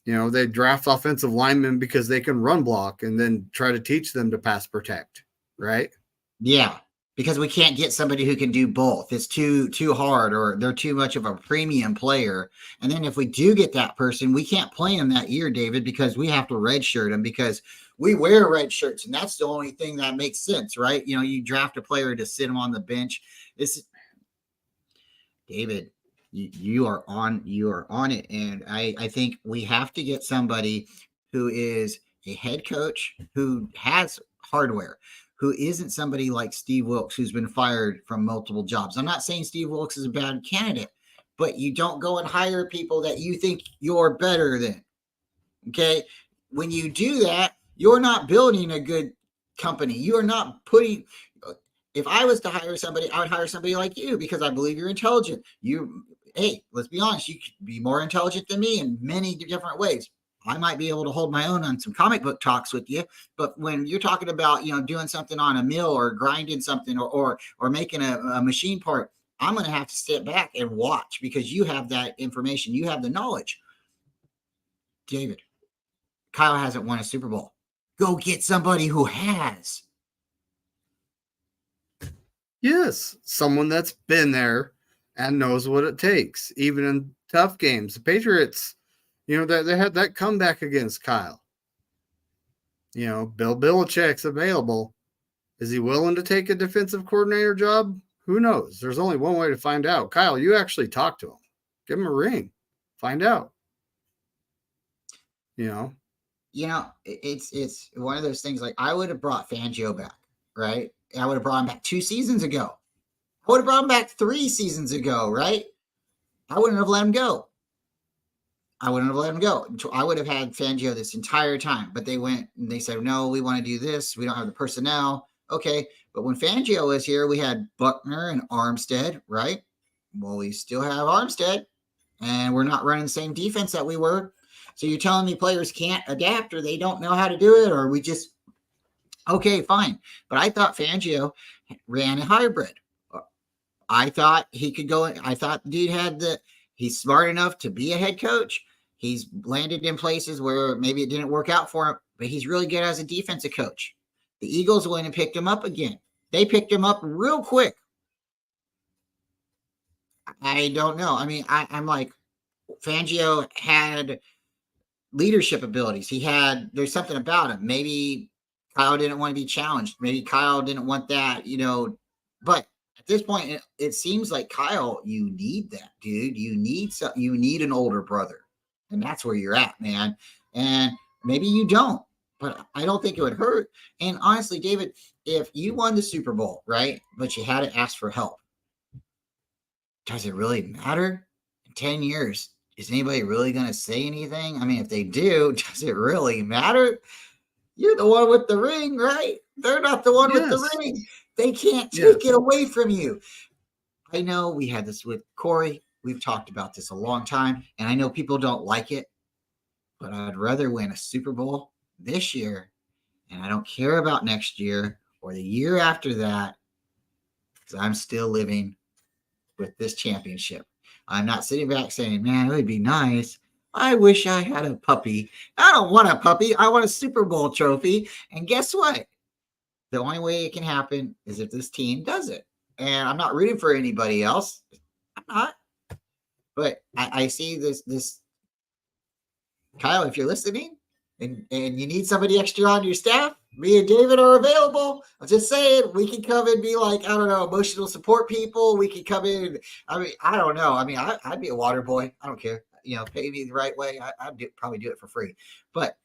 They draft offensive linemen because they can run block and then try to teach them to pass protect, right? Yeah, because we can't get somebody who can do both. It's too hard, or they're too much of a premium player. And then if we do get that person, we can't play them that year, David, because we have to redshirt them because we wear red shirts, and that's the only thing that makes sense, right? You draft a player to sit him on the bench. This, David, you are on it, and I think we have to get somebody who is a head coach who has hardware, who isn't somebody like Steve Wilkes, who's been fired from multiple jobs. I'm not saying Steve Wilkes is a bad candidate, but you don't go and hire people that you think you're better than. Okay. When you do that, you're not building a good company. You are not putting, if I was to hire somebody, I would hire somebody like you because I believe you're intelligent. Hey, let's be honest, you could be more intelligent than me in many different ways. I might be able to hold my own on some comic book talks with you, but when you're talking about, doing something on a mill or grinding something or making a machine part, I'm going to have to step back and watch because you have that information. You have the knowledge. David, Kyle hasn't won a Super Bowl. Go get somebody who has. Yes, someone that's been there and knows what it takes, even in tough games. The Patriots, they had that comeback against Kyle. Bill Belichick's available. Is he willing to take a defensive coordinator job? Who knows? There's only one way to find out. Kyle, you actually talk to him. Give him a ring. Find out. It's one of those things. Like, I would have brought Fangio back, right? I would have brought him back 2 seasons ago. I would have brought him back 3 seasons ago, right? I wouldn't have let him go. I wouldn't have let him go. I would have had Fangio this entire time, but they went and they said, no, we want to do this. We don't have the personnel. Okay. But when Fangio was here, we had Buckner and Armstead, right? Well, we still have Armstead, and we're not running the same defense that we were. So you're telling me players can't adapt, or they don't know how to do it, or we just, okay, fine. But I thought Fangio ran a hybrid. I thought he could go. I thought the dude he's smart enough to be a head coach. He's landed in places where maybe it didn't work out for him, but he's really good as a defensive coach. The Eagles went and picked him up again. They picked him up real quick. I don't know. I mean, I'm like, Fangio had leadership abilities. There's something about him. Maybe Kyle didn't want to be challenged. Maybe Kyle didn't want that, but at this point, it seems like, Kyle, you need that, dude. You need an older brother. And that's where you're at, man. And maybe you don't, but I don't think it would hurt. And honestly, David, if you won the Super Bowl, right, but you had to ask for help, does it really matter? In 10 years, is anybody really going to say anything? I mean, if they do, does it really matter? You're the one with the ring, right? They're not the one with the ring. They can't take it away from you. I know we had this with Corey. We've talked about this a long time, and I know people don't like it, but I'd rather win a Super Bowl this year, and I don't care about next year or the year after that, because I'm still living with this championship. I'm not sitting back saying, man, it would be nice. I wish I had a puppy. I don't want a puppy. I want a Super Bowl trophy. And guess what? The only way it can happen is if this team does it. And I'm not rooting for anybody else. I'm not. But I see this. Kyle, if you're listening and you need somebody extra on your staff, me and David are available. I'm just saying, we can come and be like, I don't know, emotional support people. We can come in. I mean, I don't know. I mean, I'd be a water boy. I don't care. Pay me the right way. I'd probably do it for free. But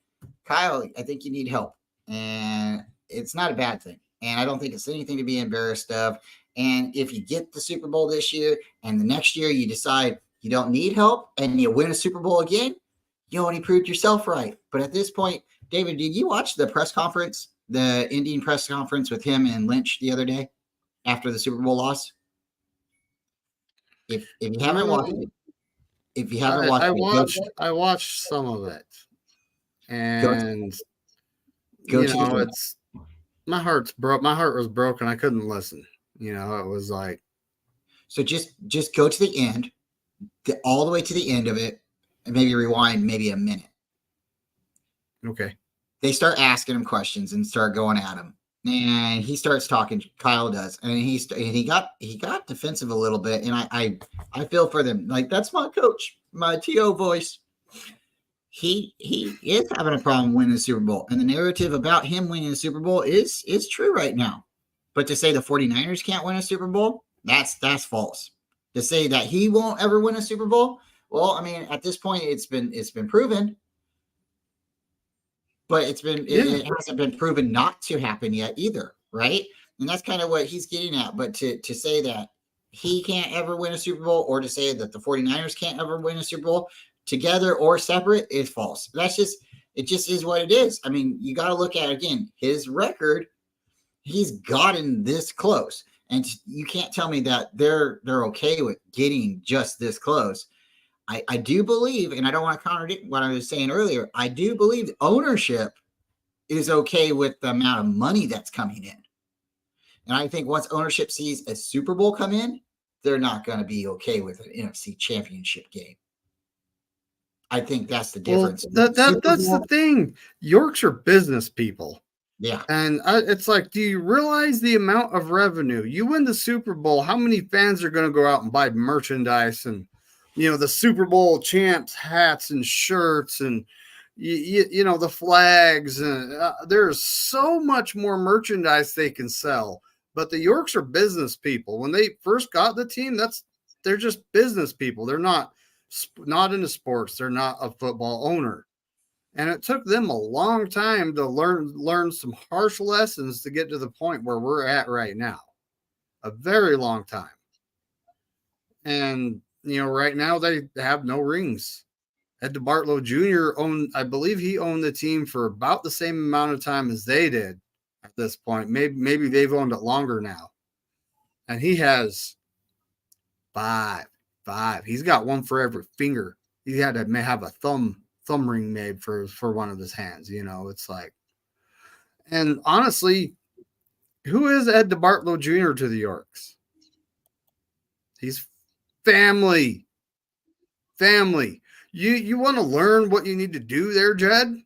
Kyle, I think you need help. And it's not a bad thing. And I don't think it's anything to be embarrassed of. And if you get the Super Bowl this year and the next year you decide you don't need help and you win a Super Bowl again, you only proved yourself right. But at this point, David, did you watch the press conference, the ending press conference with him and Lynch the other day after the Super Bowl loss? If you You haven't watched know, it, if you haven't watched it, I watched some of it, go and go you to the know, end. it's my heart's broke. My heart was broken. I couldn't listen. You know, it was like, So just go to the end, get all the way to the end of it, and maybe rewind maybe a minute. okay, They start asking him questions and start going at him, and he starts talking. Kyle does, and he got defensive a little bit, and I feel for them. Like, that's my coach, my TO voice. He is having a problem winning the Super Bowl, and the narrative about him winning the Super Bowl is true right now. But to say the 49ers can't win a Super Bowl, that's false. To say that he won't ever win a Super Bowl, well, I mean, at this point it's been proven, but yeah, it hasn't been proven not to happen yet either, right? And that's kind of what he's getting at. But to say that he can't ever win a Super Bowl, or to say that the 49ers can't ever win a Super Bowl together or separate, is false. It just is what it is. I mean, you got to look at, again, his record. He's gotten this close, and you can't tell me that they're okay with getting just this close. I do believe, and I don't want to contradict what I was saying earlier, I do believe ownership is okay with the amount of money that's coming in. And I think once ownership sees a Super Bowl come in, they're not going to be okay with an NFC championship game. I think that's the well, difference. Super that's the Bowl, thing. Yorks are business people. yeah. And it's like, do you realize the amount of revenue? You win the Super Bowl, how many fans are going to go out and buy merchandise and, you know, the Super Bowl champs hats and shirts and, you know, the flags? And there's so much more merchandise they can sell. But the Yorks are business people. When they first got the team, they're just business people. They're not into sports. They're not a football owner. And it took them a long time to learn some harsh lessons to get to the point where we're at right now. A very long time. And you know, right now they have no rings. Ed DeBartolo Jr. I believe he owned the team for about the same amount of time as they did at this point. Maybe they've owned it longer now. And he has five. He's got one for every finger. He had to have a thumb ring made for one of his hands. You know, it's like, and honestly, who is Ed DeBartolo Jr. to the Yorks? He's family. Family. You want to learn what you need to do there, Jed?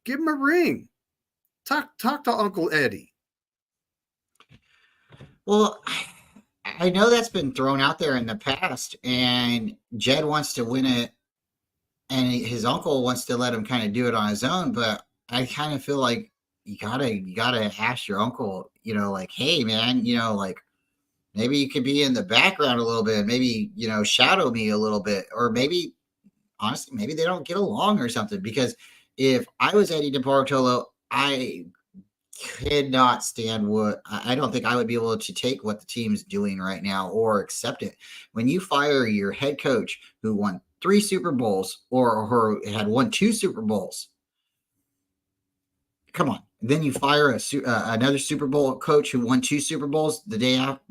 Give him a ring. Talk to Uncle Eddie. Well, I know that's been thrown out there in the past, and Jed wants to win it, and his uncle wants to let him kind of do it on his own. But I kind of feel like you gotta ask your uncle, like, hey man, like, maybe you could be in the background a little bit, maybe shadow me a little bit, or maybe honestly, maybe they don't get along or something. Because if I was Eddie DeBartolo, I could not stand what I don't think I would be able to take what the team's doing right now or accept it. When you fire your head coach who won 3 Super Bowls, or had won 2 Super Bowls, come on. Then you fire another Super Bowl coach who won 2 Super Bowls the day after,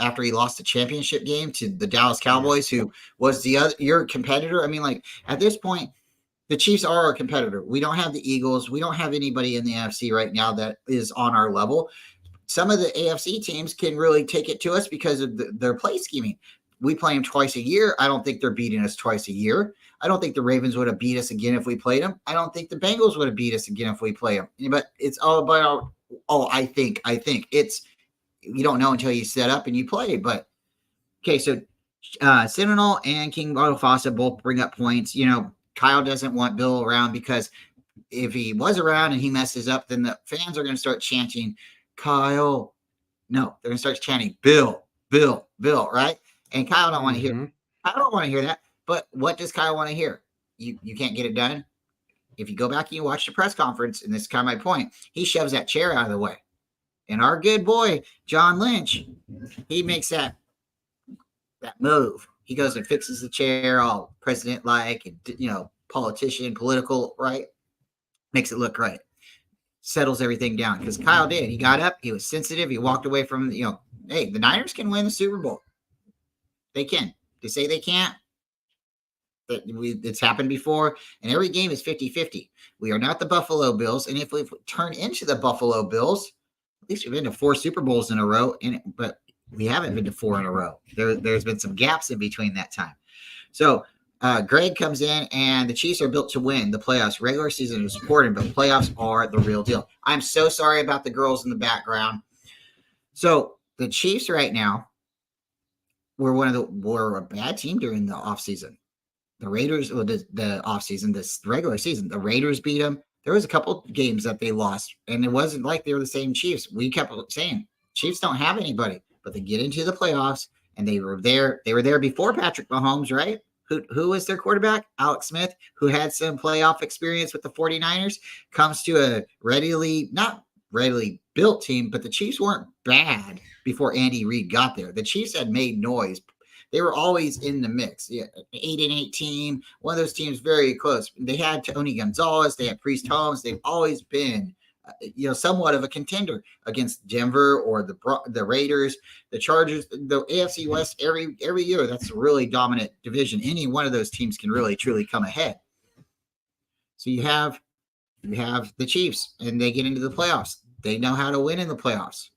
after he lost the championship game to the Dallas Yeah. Cowboys, who was your competitor. I mean, like, at this point, the Chiefs are our competitor. We don't have the Eagles. We don't have anybody in the NFC right now that is on our level. Some of the AFC teams can really take it to us because of their play scheming. We play them twice a year. I don't think they're beating us twice a year. I don't think the Ravens would have beat us again if we played them. I don't think the Bengals would have beat us again if we play them. But it's all about, I think it's, you don't know until you set up and you play. But okay, so Seminole and King Boniface both bring up points. Kyle doesn't want Bill around because if he was around and he messes up, then the fans are going to start chanting, Kyle. No, they're going to start chanting, Bill, Bill, Bill, right? And Kyle don't want to hear. I don't want to hear that. But what does Kyle want to hear? You can't get it done. If you go back and you watch the press conference, and this is kind of my point, he shoves that chair out of the way. And our good boy, John Lynch, he makes that move. He goes and fixes the chair all president-like, and, politician, political, right? Makes it look right. Settles everything down. Because Kyle did. He got up. He was sensitive. He walked away from, hey, the Niners can win the Super Bowl. They can. to say they can't. It's happened before, and every game is 50-50. We are not the Buffalo Bills, and if we turn into the Buffalo Bills, at least we've been to 4 Super Bowls in a row, but we haven't been to 4 in a row. There's been some gaps in between that time. So Greg comes in, and the Chiefs are built to win the playoffs. Regular season is important, but playoffs are the real deal. I'm so sorry about the girls in the background. So the Chiefs right now were a bad team during the offseason. The Raiders, the offseason, this regular season, the Raiders beat them. There was a couple games that they lost, and it wasn't like they were the same Chiefs. We kept saying Chiefs don't have anybody, but they get into the playoffs, and they were there. They were there before Patrick Mahomes, right? Who was their quarterback? Alex Smith, who had some playoff experience with the 49ers, comes to a not readily built team, but the Chiefs weren't bad before Andy Reid got there. The Chiefs had made noise. They were always in the mix. Yeah, 8-8 team, one of those teams very close. They had Tony Gonzalez, they had Priest Holmes. They've always been, somewhat of a contender against Denver or the Raiders, the Chargers, the AFC West. Every year, that's a really dominant division. Any one of those teams can really truly come ahead. So you have the Chiefs, and they get into the playoffs. They know how to win in the playoffs.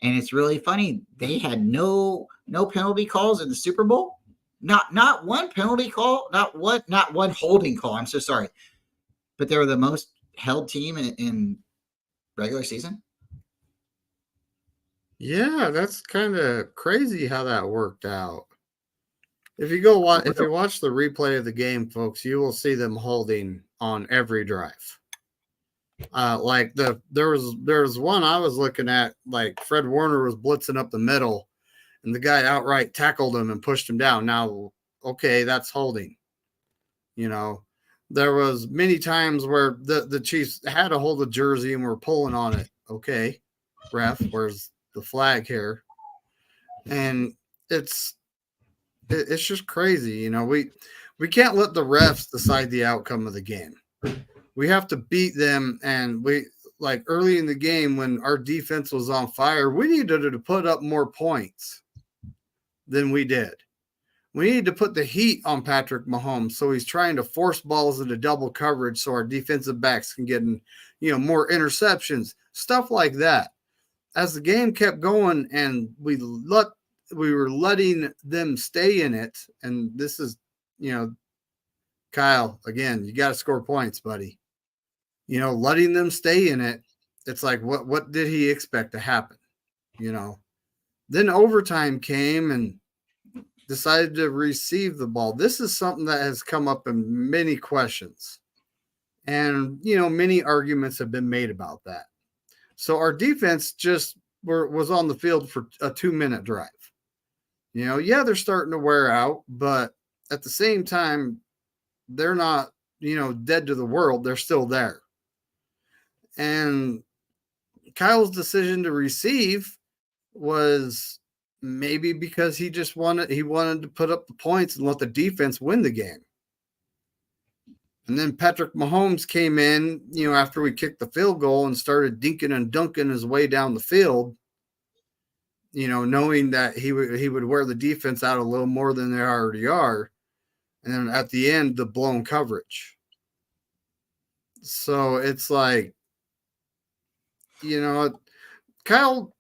And it's really funny. They had no penalty calls in the Super Bowl. Not one penalty call, not one holding call. I'm so sorry. But they were the most held team in regular season. Yeah, that's kind of crazy how that worked out. If you watch the replay of the game, folks, you will see them holding on every drive. There was one I was looking at, like Fred Warner was blitzing up the middle, and the guy outright tackled him and pushed him down. Now, okay, that's holding. There was many times where the Chiefs had a hold of jersey and were pulling on it. Okay, ref, where's the flag here? And it's just crazy. We can't let the refs decide the outcome of the game. We have to beat them, and like early in the game when our defense was on fire, we needed to put up more points than we did. We need to put the heat on Patrick Mahomes, so he's trying to force balls into double coverage so our defensive backs can get more interceptions, stuff like that. As the game kept going and we were letting them stay in it, and this is, Kyle, again, you got to score points, buddy. Letting them stay in it, it's like, what did he expect to happen? Then overtime came and decided to receive the ball. This is something that has come up in many questions. And, many arguments have been made about that. So our defense just was on the field for a 2-minute drive. They're starting to wear out, but at the same time, they're not, dead to the world. They're still there. And Kyle's decision to receive was maybe because he wanted to put up the points and let the defense win the game. And then Patrick Mahomes came in, after we kicked the field goal and started dinking and dunking his way down the field, knowing that he would wear the defense out a little more than they already are. And then at the end, the blown coverage. So it's like, Kyle,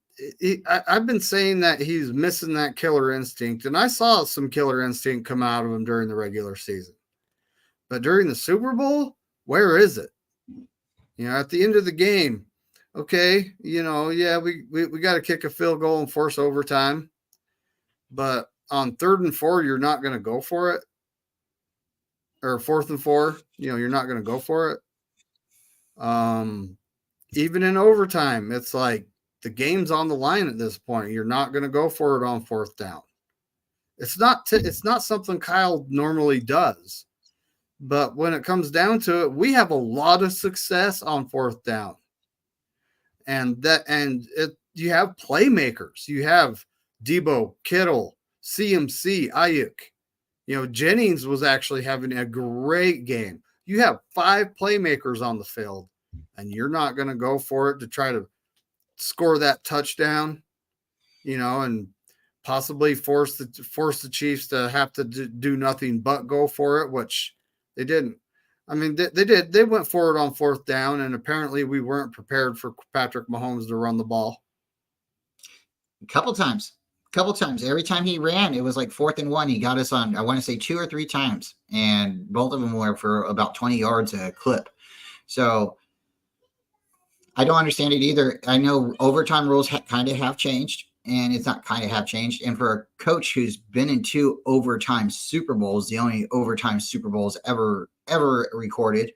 I've been saying that he's missing that killer instinct, and I saw some killer instinct come out of him during the regular season. But during the Super Bowl, where is it? At the end of the game, okay, we got to kick a field goal and force overtime. But on 3rd and 4, you're not going to go for it. Or 4th and 4, you're not going to go for it. Even in overtime, it's like the game's on the line at this point. You're not going to go for it on 4th down. It's not something Kyle normally does. But when it comes down to it, we have a lot of success on 4th down. You have playmakers. You have Debo, Kittle, CMC, Ayuk. Jennings was actually having a great game. You have 5 playmakers on the field, and you're not going to go for it to try to score that touchdown, and possibly force the Chiefs to have to do nothing but go for it, which they didn't. I mean, they did. They went forward on fourth down, and apparently we weren't prepared for Patrick Mahomes to run the ball. A couple times. Every time he ran, it was like 4th and 1. He got us on, I want to say 2 or 3 times, and both of them were for about 20 yards a clip. So I don't understand it either. I know overtime rules kind of have changed, and it's not kind of have changed. And for a coach who's been in 2 overtime Super Bowls, the only overtime Super Bowls ever recorded,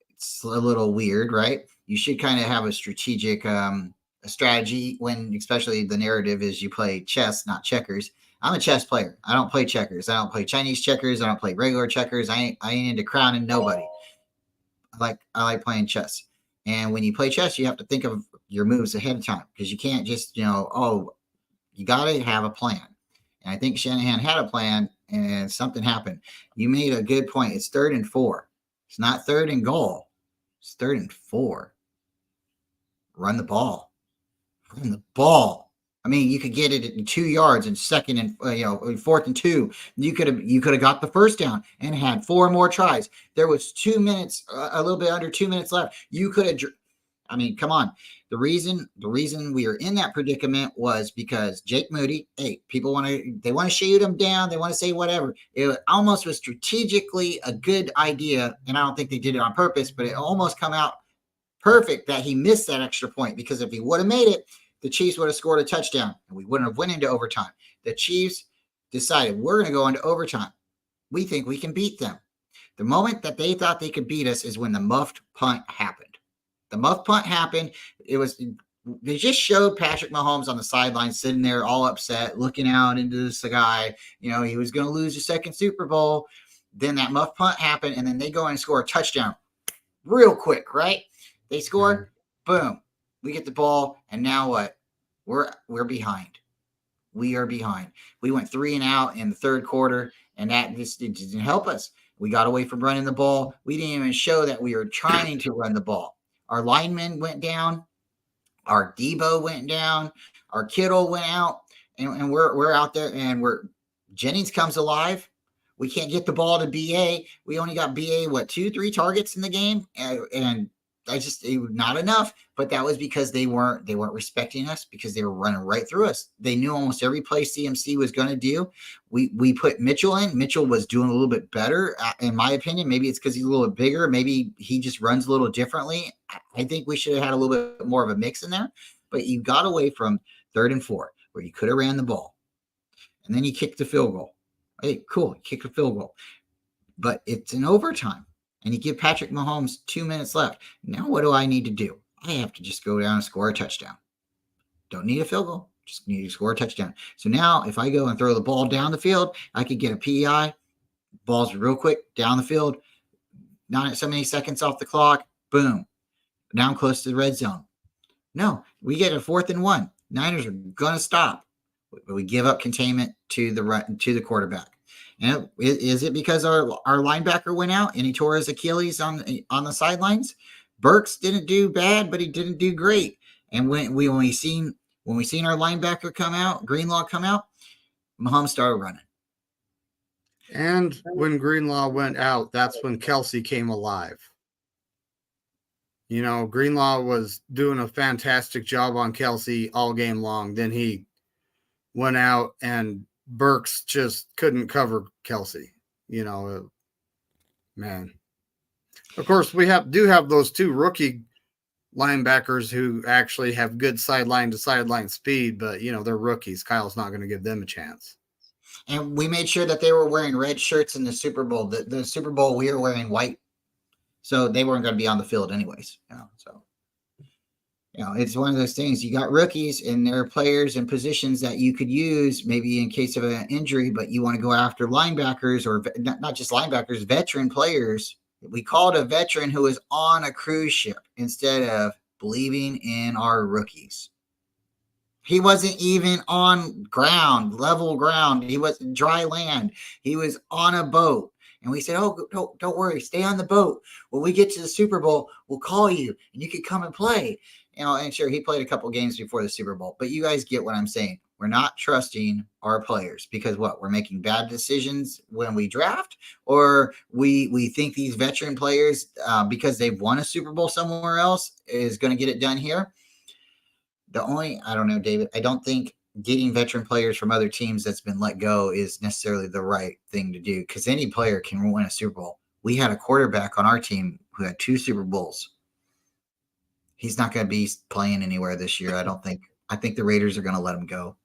it's a little weird, right? You should kind of have a strategic a strategy when, especially the narrative is you play chess, not checkers. I'm a chess player. I don't play checkers. I don't play Chinese checkers. I don't play regular checkers. I ain't into crowning nobody. I like playing chess. And when you play chess, you have to think of your moves ahead of time because you can't just, you got to have a plan. And I think Shanahan had a plan and something happened. You made a good point. It's 3rd and 4. It's not 3rd and goal. It's 3rd and 4. Run the ball. Run the ball. I mean, you could get it at 2 yards and 2nd and 4th and 2. You could have got the first down and had 4 more tries. There was 2 minutes, a little bit under 2 minutes left. You could have. I mean, come on. The reason we are in that predicament was because Jake Moody. Hey, people want to shoot him down. They want to say whatever. It almost was strategically a good idea, and I don't think they did it on purpose, but it almost come out perfect that he missed that extra point because if he would have made it, the Chiefs would have scored a touchdown and we wouldn't have went into overtime. The Chiefs decided we're going to go into overtime. We think we can beat them. The moment that they thought they could beat us is when the muffed punt happened. The muffed punt happened. They just showed Patrick Mahomes on the sideline sitting there all upset, looking out into the sky. He was going to lose the 2nd Super Bowl. Then that muffed punt happened, and then they go and score a touchdown real quick, right? They score, boom. We get the ball, and now what? We're behind. We are behind. We went 3 and out in the 3rd quarter, and that just didn't help us. We got away from running the ball. We didn't even show that we were trying to run the ball. Our linemen went down. Our Debo went down. Our Kittle went out, and we're out there, and Jennings comes alive. We can't get the ball to BA. We only got BA 2-3 targets in the game, and it was not enough. But that was because they weren't respecting us because they were running right through us. They knew almost every play CMC was going to do. We put Mitchell in. Mitchell was doing a little bit better, in my opinion. Maybe it's because he's a little bit bigger. Maybe he just runs a little differently. I think we should have had a little bit more of a mix in there. But you got away from 3rd and 4 where you could have ran the ball, and then you kicked the field goal. Hey, cool, kick a field goal, but it's in overtime, and you give Patrick Mahomes 2 minutes left. Now what do I need to do? I have to just go down and score a touchdown. Don't need a field goal, just need to score a touchdown. So now if I go and throw the ball down the field, I could get a PEI, balls real quick down the field, not so many seconds off the clock, boom, now I'm close to the red zone. No, we get a 4th and 1. Niners are going to stop, but we give up containment to the quarterback. And is it because our linebacker went out and he tore his Achilles on the sidelines? Burks didn't do bad, but he didn't do great. And when we seen our linebacker come out, Greenlaw come out, Mahomes started running. And when Greenlaw went out, that's when Kelsey came alive. Greenlaw was doing a fantastic job on Kelsey all game long. Then he went out and Burks just couldn't cover Kelsey. Man. Of course, we do have those 2 rookie linebackers who actually have good sideline to sideline speed, but they're rookies. Kyle's not going to give them a chance. And we made sure that they were wearing red shirts in the Super Bowl. The Super Bowl, we were wearing white, so they weren't going to be on the field anyways. It's one of those things. You got rookies, and there are players and positions that you could use maybe in case of an injury, but you want to go after linebackers or not just linebackers, veteran players. We called a veteran who was on a cruise ship instead of believing in our rookies. He wasn't even on level ground. He was dry land. He was on a boat. And we said, oh, don't worry. Stay on the boat. When we get to the Super Bowl, we'll call you and you can come and play. And sure, he played a couple games before the Super Bowl. But you guys get what I'm saying. we're not trusting our players because what, we're making bad decisions when we draft, or we think these veteran players because they've won a Super Bowl somewhere else is going to get it done here. I don't know, David, I don't think getting veteran players from other teams that's been let go is necessarily the right thing to do, because any player can win a Super Bowl. We had a quarterback on our team who had 2 Super Bowls. He's not going to be playing anywhere this year, I don't think. I think the Raiders are going to let him go.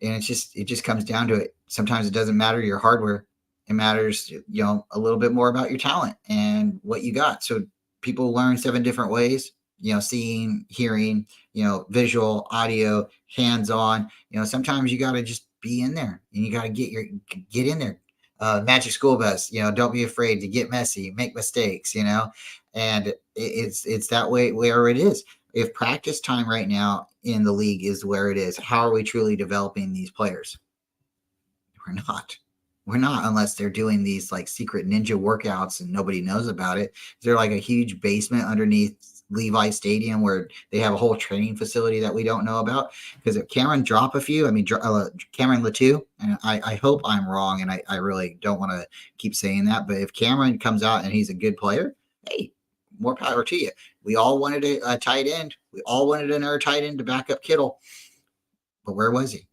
And it just comes down to it. Sometimes it doesn't matter your hardware. It matters, a little bit more about your talent and what you got. So people learn 7 different ways, seeing, hearing, visual, audio, hands-on. Sometimes you got to just be in there and you got to get in there. Magic school bus, don't be afraid to get messy, make mistakes, and it's that way where it is. If practice time right now in the league is where it is, how are we truly developing these players? We're not. We're not, unless they're doing these like secret ninja workouts and nobody knows about it. Is there like a huge basement underneath Levi Stadium where they have a whole training facility that we don't know about? Because if Cameron Cameron Latou, and I hope I'm wrong, and I really don't want to keep saying that, but if Cameron comes out and he's a good player, hey, more power to you. We all wanted a tight end. We all wanted another tight end to back up Kittle. But where was he?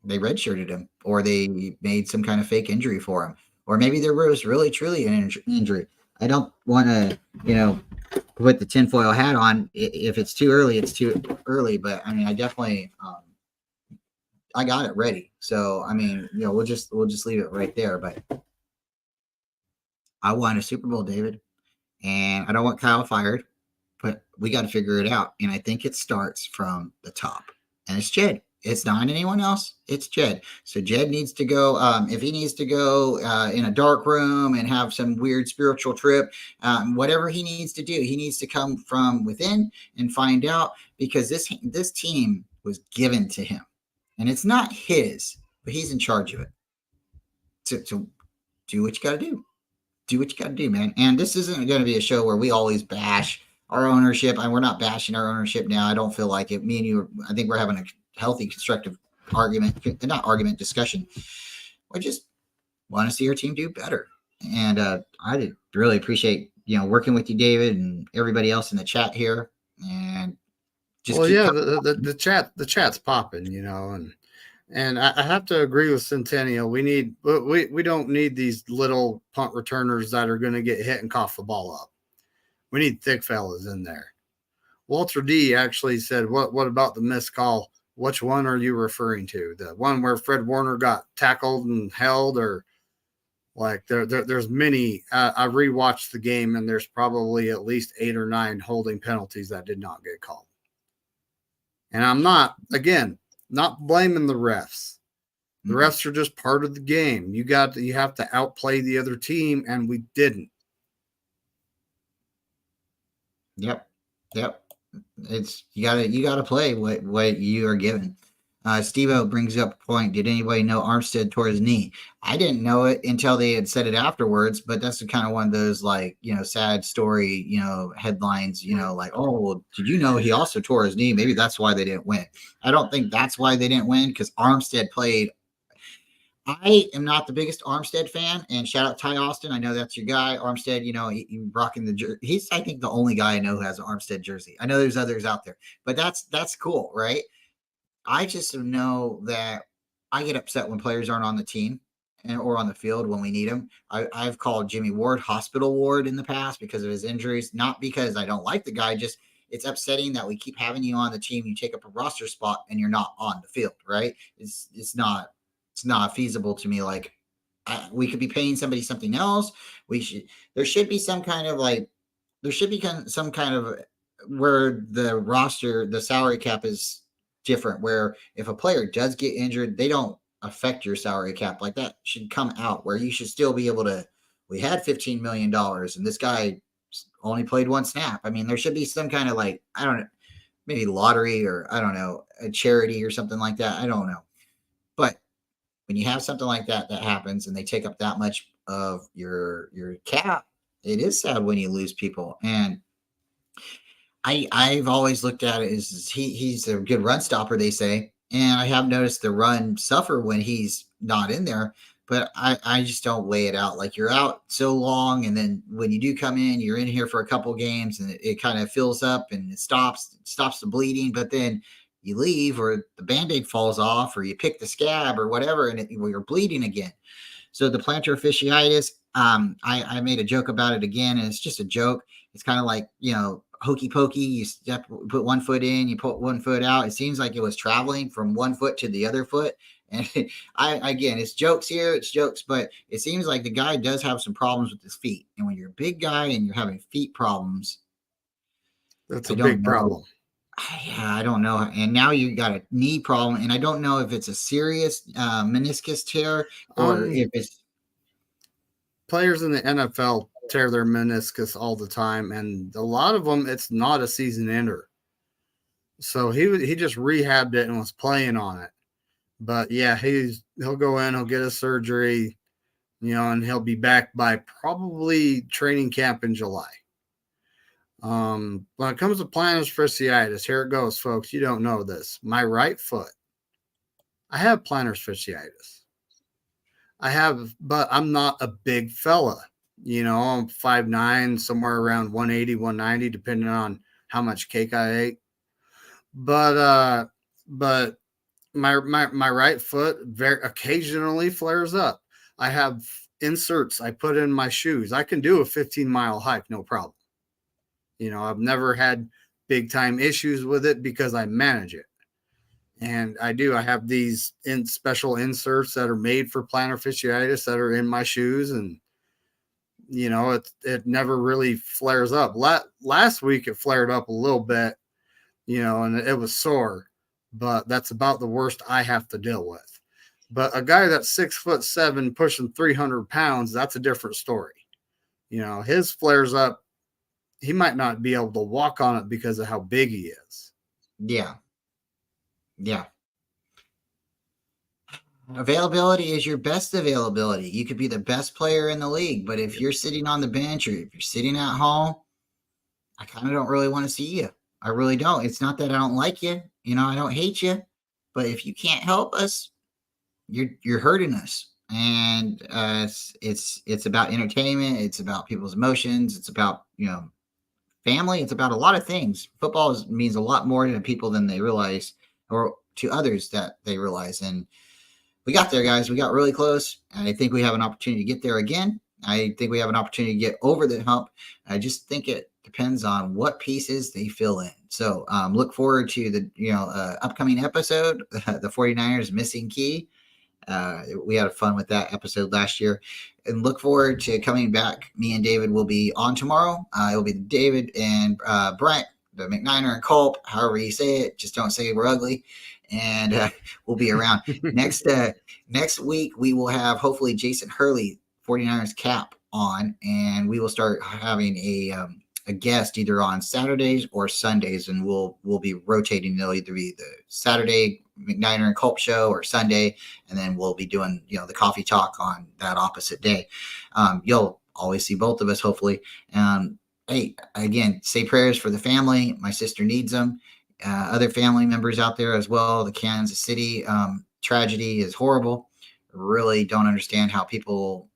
They redshirted him, or they made some kind of fake injury for him, or maybe there was really truly an injury. I don't want to, put the tinfoil hat on. If it's too early, it's too early. But I mean, I definitely, I got it ready. So I mean, we'll just leave it right there. But I won a Super Bowl, David, and I don't want Kyle fired, but we got to figure it out. And I think it starts from the top, and it's Jed. It's not anyone else. It's Jed. So Jed needs to go. If he needs to go in a dark room and have some weird spiritual trip, whatever he needs to do, he needs to come from within and find out, because this team was given to him, and it's not his, but he's in charge of it. So do what you got to do. Do what you got to do, man. And this isn't going to be a show where we always bash our ownership, and we're not bashing our ownership now. I don't feel like it. Me and you, I think we're having a healthy, constructive discussion. I just want to see our team do better. And I did really appreciate, working with you, David, and everybody else in the chat here. And just the chat's popping, and I have to agree with Centennial. We don't need these little punt returners that are going to get hit and cough the ball up. We need thick fellas in there. Walter D actually said, what about the missed call? Which one are you referring to? The one where Fred Warner got tackled and held, or like there's many. I rewatched the game, and there's probably at least 8 or 9 holding penalties that did not get called. And I'm not blaming the refs. The refs are just part of the game. You have to outplay the other team, and we didn't. Yep. It's you gotta play what you are given. Steve-O brings up a point. Did anybody know Armstead tore his knee? I didn't know it until they had said it afterwards, but that's kind of one of those sad story, headlines, like, oh, well, did you know he also tore his knee? Maybe that's why they didn't win. I don't think that's why they didn't win, because Armstead played. I am not the biggest Armstead fan, and shout out Ty Austin. I know that's your guy. Armstead, he rocking the jersey. He's, I think, the only guy I know who has an Armstead jersey. I know there's others out there, but that's cool, right? I just know that I get upset when players aren't on the team or on the field when we need them. I've called Jimmy Ward Hospital Ward in the past because of his injuries, not because I don't like the guy, just it's upsetting that we keep having you on the team. You take up a roster spot and you're not on the field, right? It's not feasible to me. Like, we could be paying somebody something else. There should be some kind of where the salary cap is different, where if a player does get injured, they don't affect your salary cap. Like, that should come out, where you should still be able to, we had $15 million and this guy only played 1 snap. I mean, there should be some kind of I don't know, maybe lottery, or I don't know, a charity or something like that. I don't know. But when you have something like that happens and they take up that much of your cap, it is sad when you lose people. And I've always looked at it as he's a good run stopper, they say. and I have noticed the run suffer when he's not in there. But I just don't weigh it out. Like you're out so long, and then when you do come in, you're in here for a couple games, and it kind of fills up and it stops the bleeding. But then you leave, or the band-aid falls off, or you pick the scab or whatever, and you're bleeding again. So the plantar fasciitis, I made a joke about it again, and it's just a joke. It's kind of like, hokey pokey. You put one foot in, you put one foot out. It seems like it was traveling from one foot to the other foot. And again, it's jokes here, it's jokes, but it seems like the guy does have some problems with his feet. And when you're a big guy and you're having feet problems, That's I a don't big know. problem. Yeah, I don't know. And now you got a knee problem, and I don't know if it's a serious meniscus tear or Um, if it's Players in the NFL tear their meniscus all the time, and a lot of them, it's not a season ender. So he just rehabbed it and was playing on it. But yeah, he'll go in, he'll get a surgery, and he'll be back by probably training camp in July. When it comes to plantar fasciitis, here it goes, folks. You don't know this. My right foot, I have plantar fasciitis. But I'm not a big fella. I'm 5'9", somewhere around 180, 190, depending on how much cake I ate. But my right foot very occasionally flares up. I have inserts I put in my shoes. I can do a 15-mile hike, no problem. I've never had big time issues with it because I manage it. And I have these special inserts that are made for plantar fasciitis that are in my shoes. And, it never really flares up. Last week it flared up a little bit, and it was sore, but that's about the worst I have to deal with. But a guy that's 6'7", pushing 300 pounds, that's a different story. His flares up. He might not be able to walk on it because of how big he is. yeah. Yeah. Availability is your best availability. You could be the best player in the league, but if you're sitting on the bench or if you're sitting at home, I kind of don't really want to see you. I really don't. It's not that I don't like you. I don't hate you, but if you can't help us, you're hurting us. And it's about entertainment. It's about people's emotions. It's about family. It's about a lot of things. Football means a lot more to people than they realize, or to others that they realize. And we got there, guys. We got really close. I think we have an opportunity to get there again. I think we have an opportunity to get over the hump. I just think it depends on what pieces they fill in. So look forward to the upcoming episode, the 49ers missing key. We had fun with that episode last year, and look forward to coming back. Me and David will be on tomorrow. It'll be David and Bryant, the McNiner and Culp, however you say it. Just don't say we're ugly. And we'll be around next week. We will have hopefully Jason Hurley, 49ers cap, on, and we will start having a guest either on Saturdays or Sundays, and we'll be rotating. It'll either be the Saturday McNiner and Culp show or Sunday, and then we'll be doing the coffee talk on that opposite day. You'll always see both of us, hopefully. Hey, again, say prayers for the family. My sister needs them. Other family members out there as well. The Kansas City tragedy is horrible. Really don't understand how people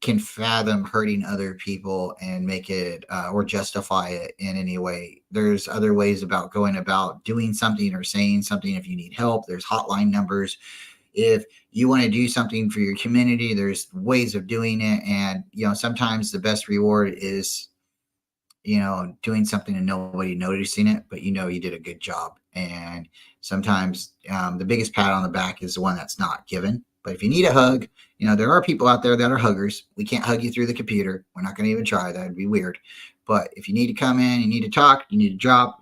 can fathom hurting other people and make it or justify it in any way. There's other ways about going about doing something or saying something. If you need help, there's hotline numbers. If you want to do something for your community, there's ways of doing it. And sometimes the best reward is doing something and nobody noticing it, but you did a good job. And sometimes the biggest pat on the back is the one that's not given. But if you need a hug, there are people out there that are huggers. We can't hug you through the computer. We're not going to even try. That'd be weird. But if you need to come in, you need to talk, you need to drop,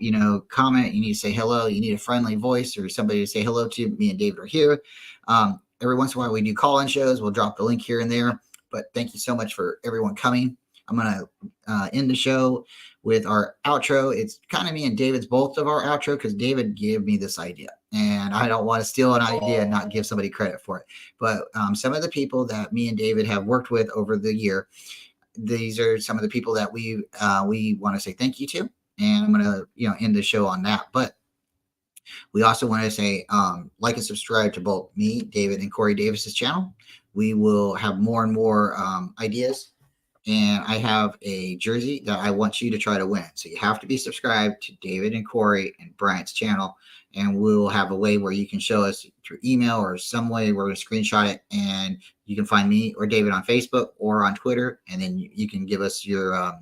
comment, you need to say hello, you need a friendly voice or somebody to say hello to, me and David are here. Every once in a while we do call-in shows. We'll drop the link here and there. But thank you so much for everyone coming. I'm going to end the show with our outro. It's kind of me and David's both of our outro because David gave me this idea. And I don't want to steal an idea and not give somebody credit for it. But some of the people that me and David have worked with over the year, these are some of the people that we want to say thank you to. And I'm going to end the show on that. But We also want to say like and subscribe to both me, David, and Corey Davis's channel. We will have more and more ideas. And I have a jersey that I want you to try to win. So you have to be subscribed to David and Corey and Bryant's channel. And we'll have a way where you can show us through email or some way where we screenshot it. And you can find me or David on Facebook or on Twitter. And then you can give us your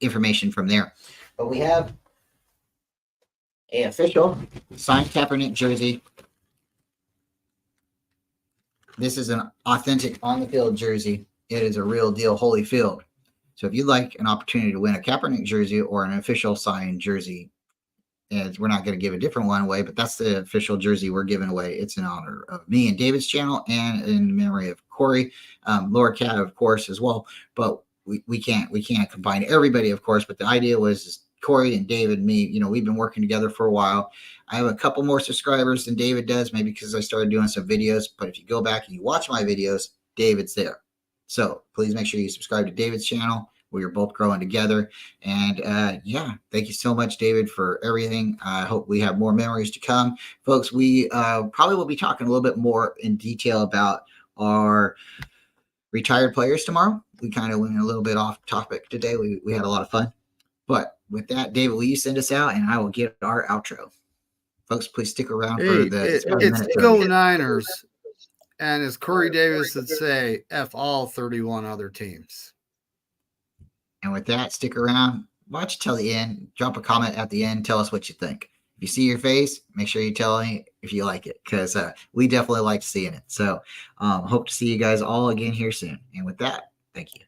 information from there. But we have an official signed Kaepernick jersey. This is an authentic on the field jersey. It is a real deal Holyfield. So if you'd like an opportunity to win a Kaepernick jersey or an official signed jersey, and we're not going to give a different one away, but that's the official jersey we're giving away. It's in honor of me and David's channel and in memory of Corey, Laura Cat, of course, as well. But we can't combine everybody, of course. But the idea was Corey and David, me, you know, we've been working together for a while. I have a couple more subscribers than David does, maybe because I started doing some videos. But if you go back and you watch my videos, David's there. So please make sure you subscribe to David's channel. We are both growing together. And yeah, thank you so much, David, for everything. I hope we have more memories to come. Folks, we probably will be talking a little bit more in detail about our retired players tomorrow. We kind of went a little bit off topic today. We had a lot of fun. But with that, David, will you send us out and I will get our outro. Folks, please stick around for the it's Go Niners. And as Corey Davis would say, F all 31 other teams. And with that, stick around. Watch till the end. Drop a comment at the end. Tell us what you think. If you see your face, make sure you tell me if you like it, because we definitely like seeing it. So hope to see you guys all again here soon. And with that, thank you.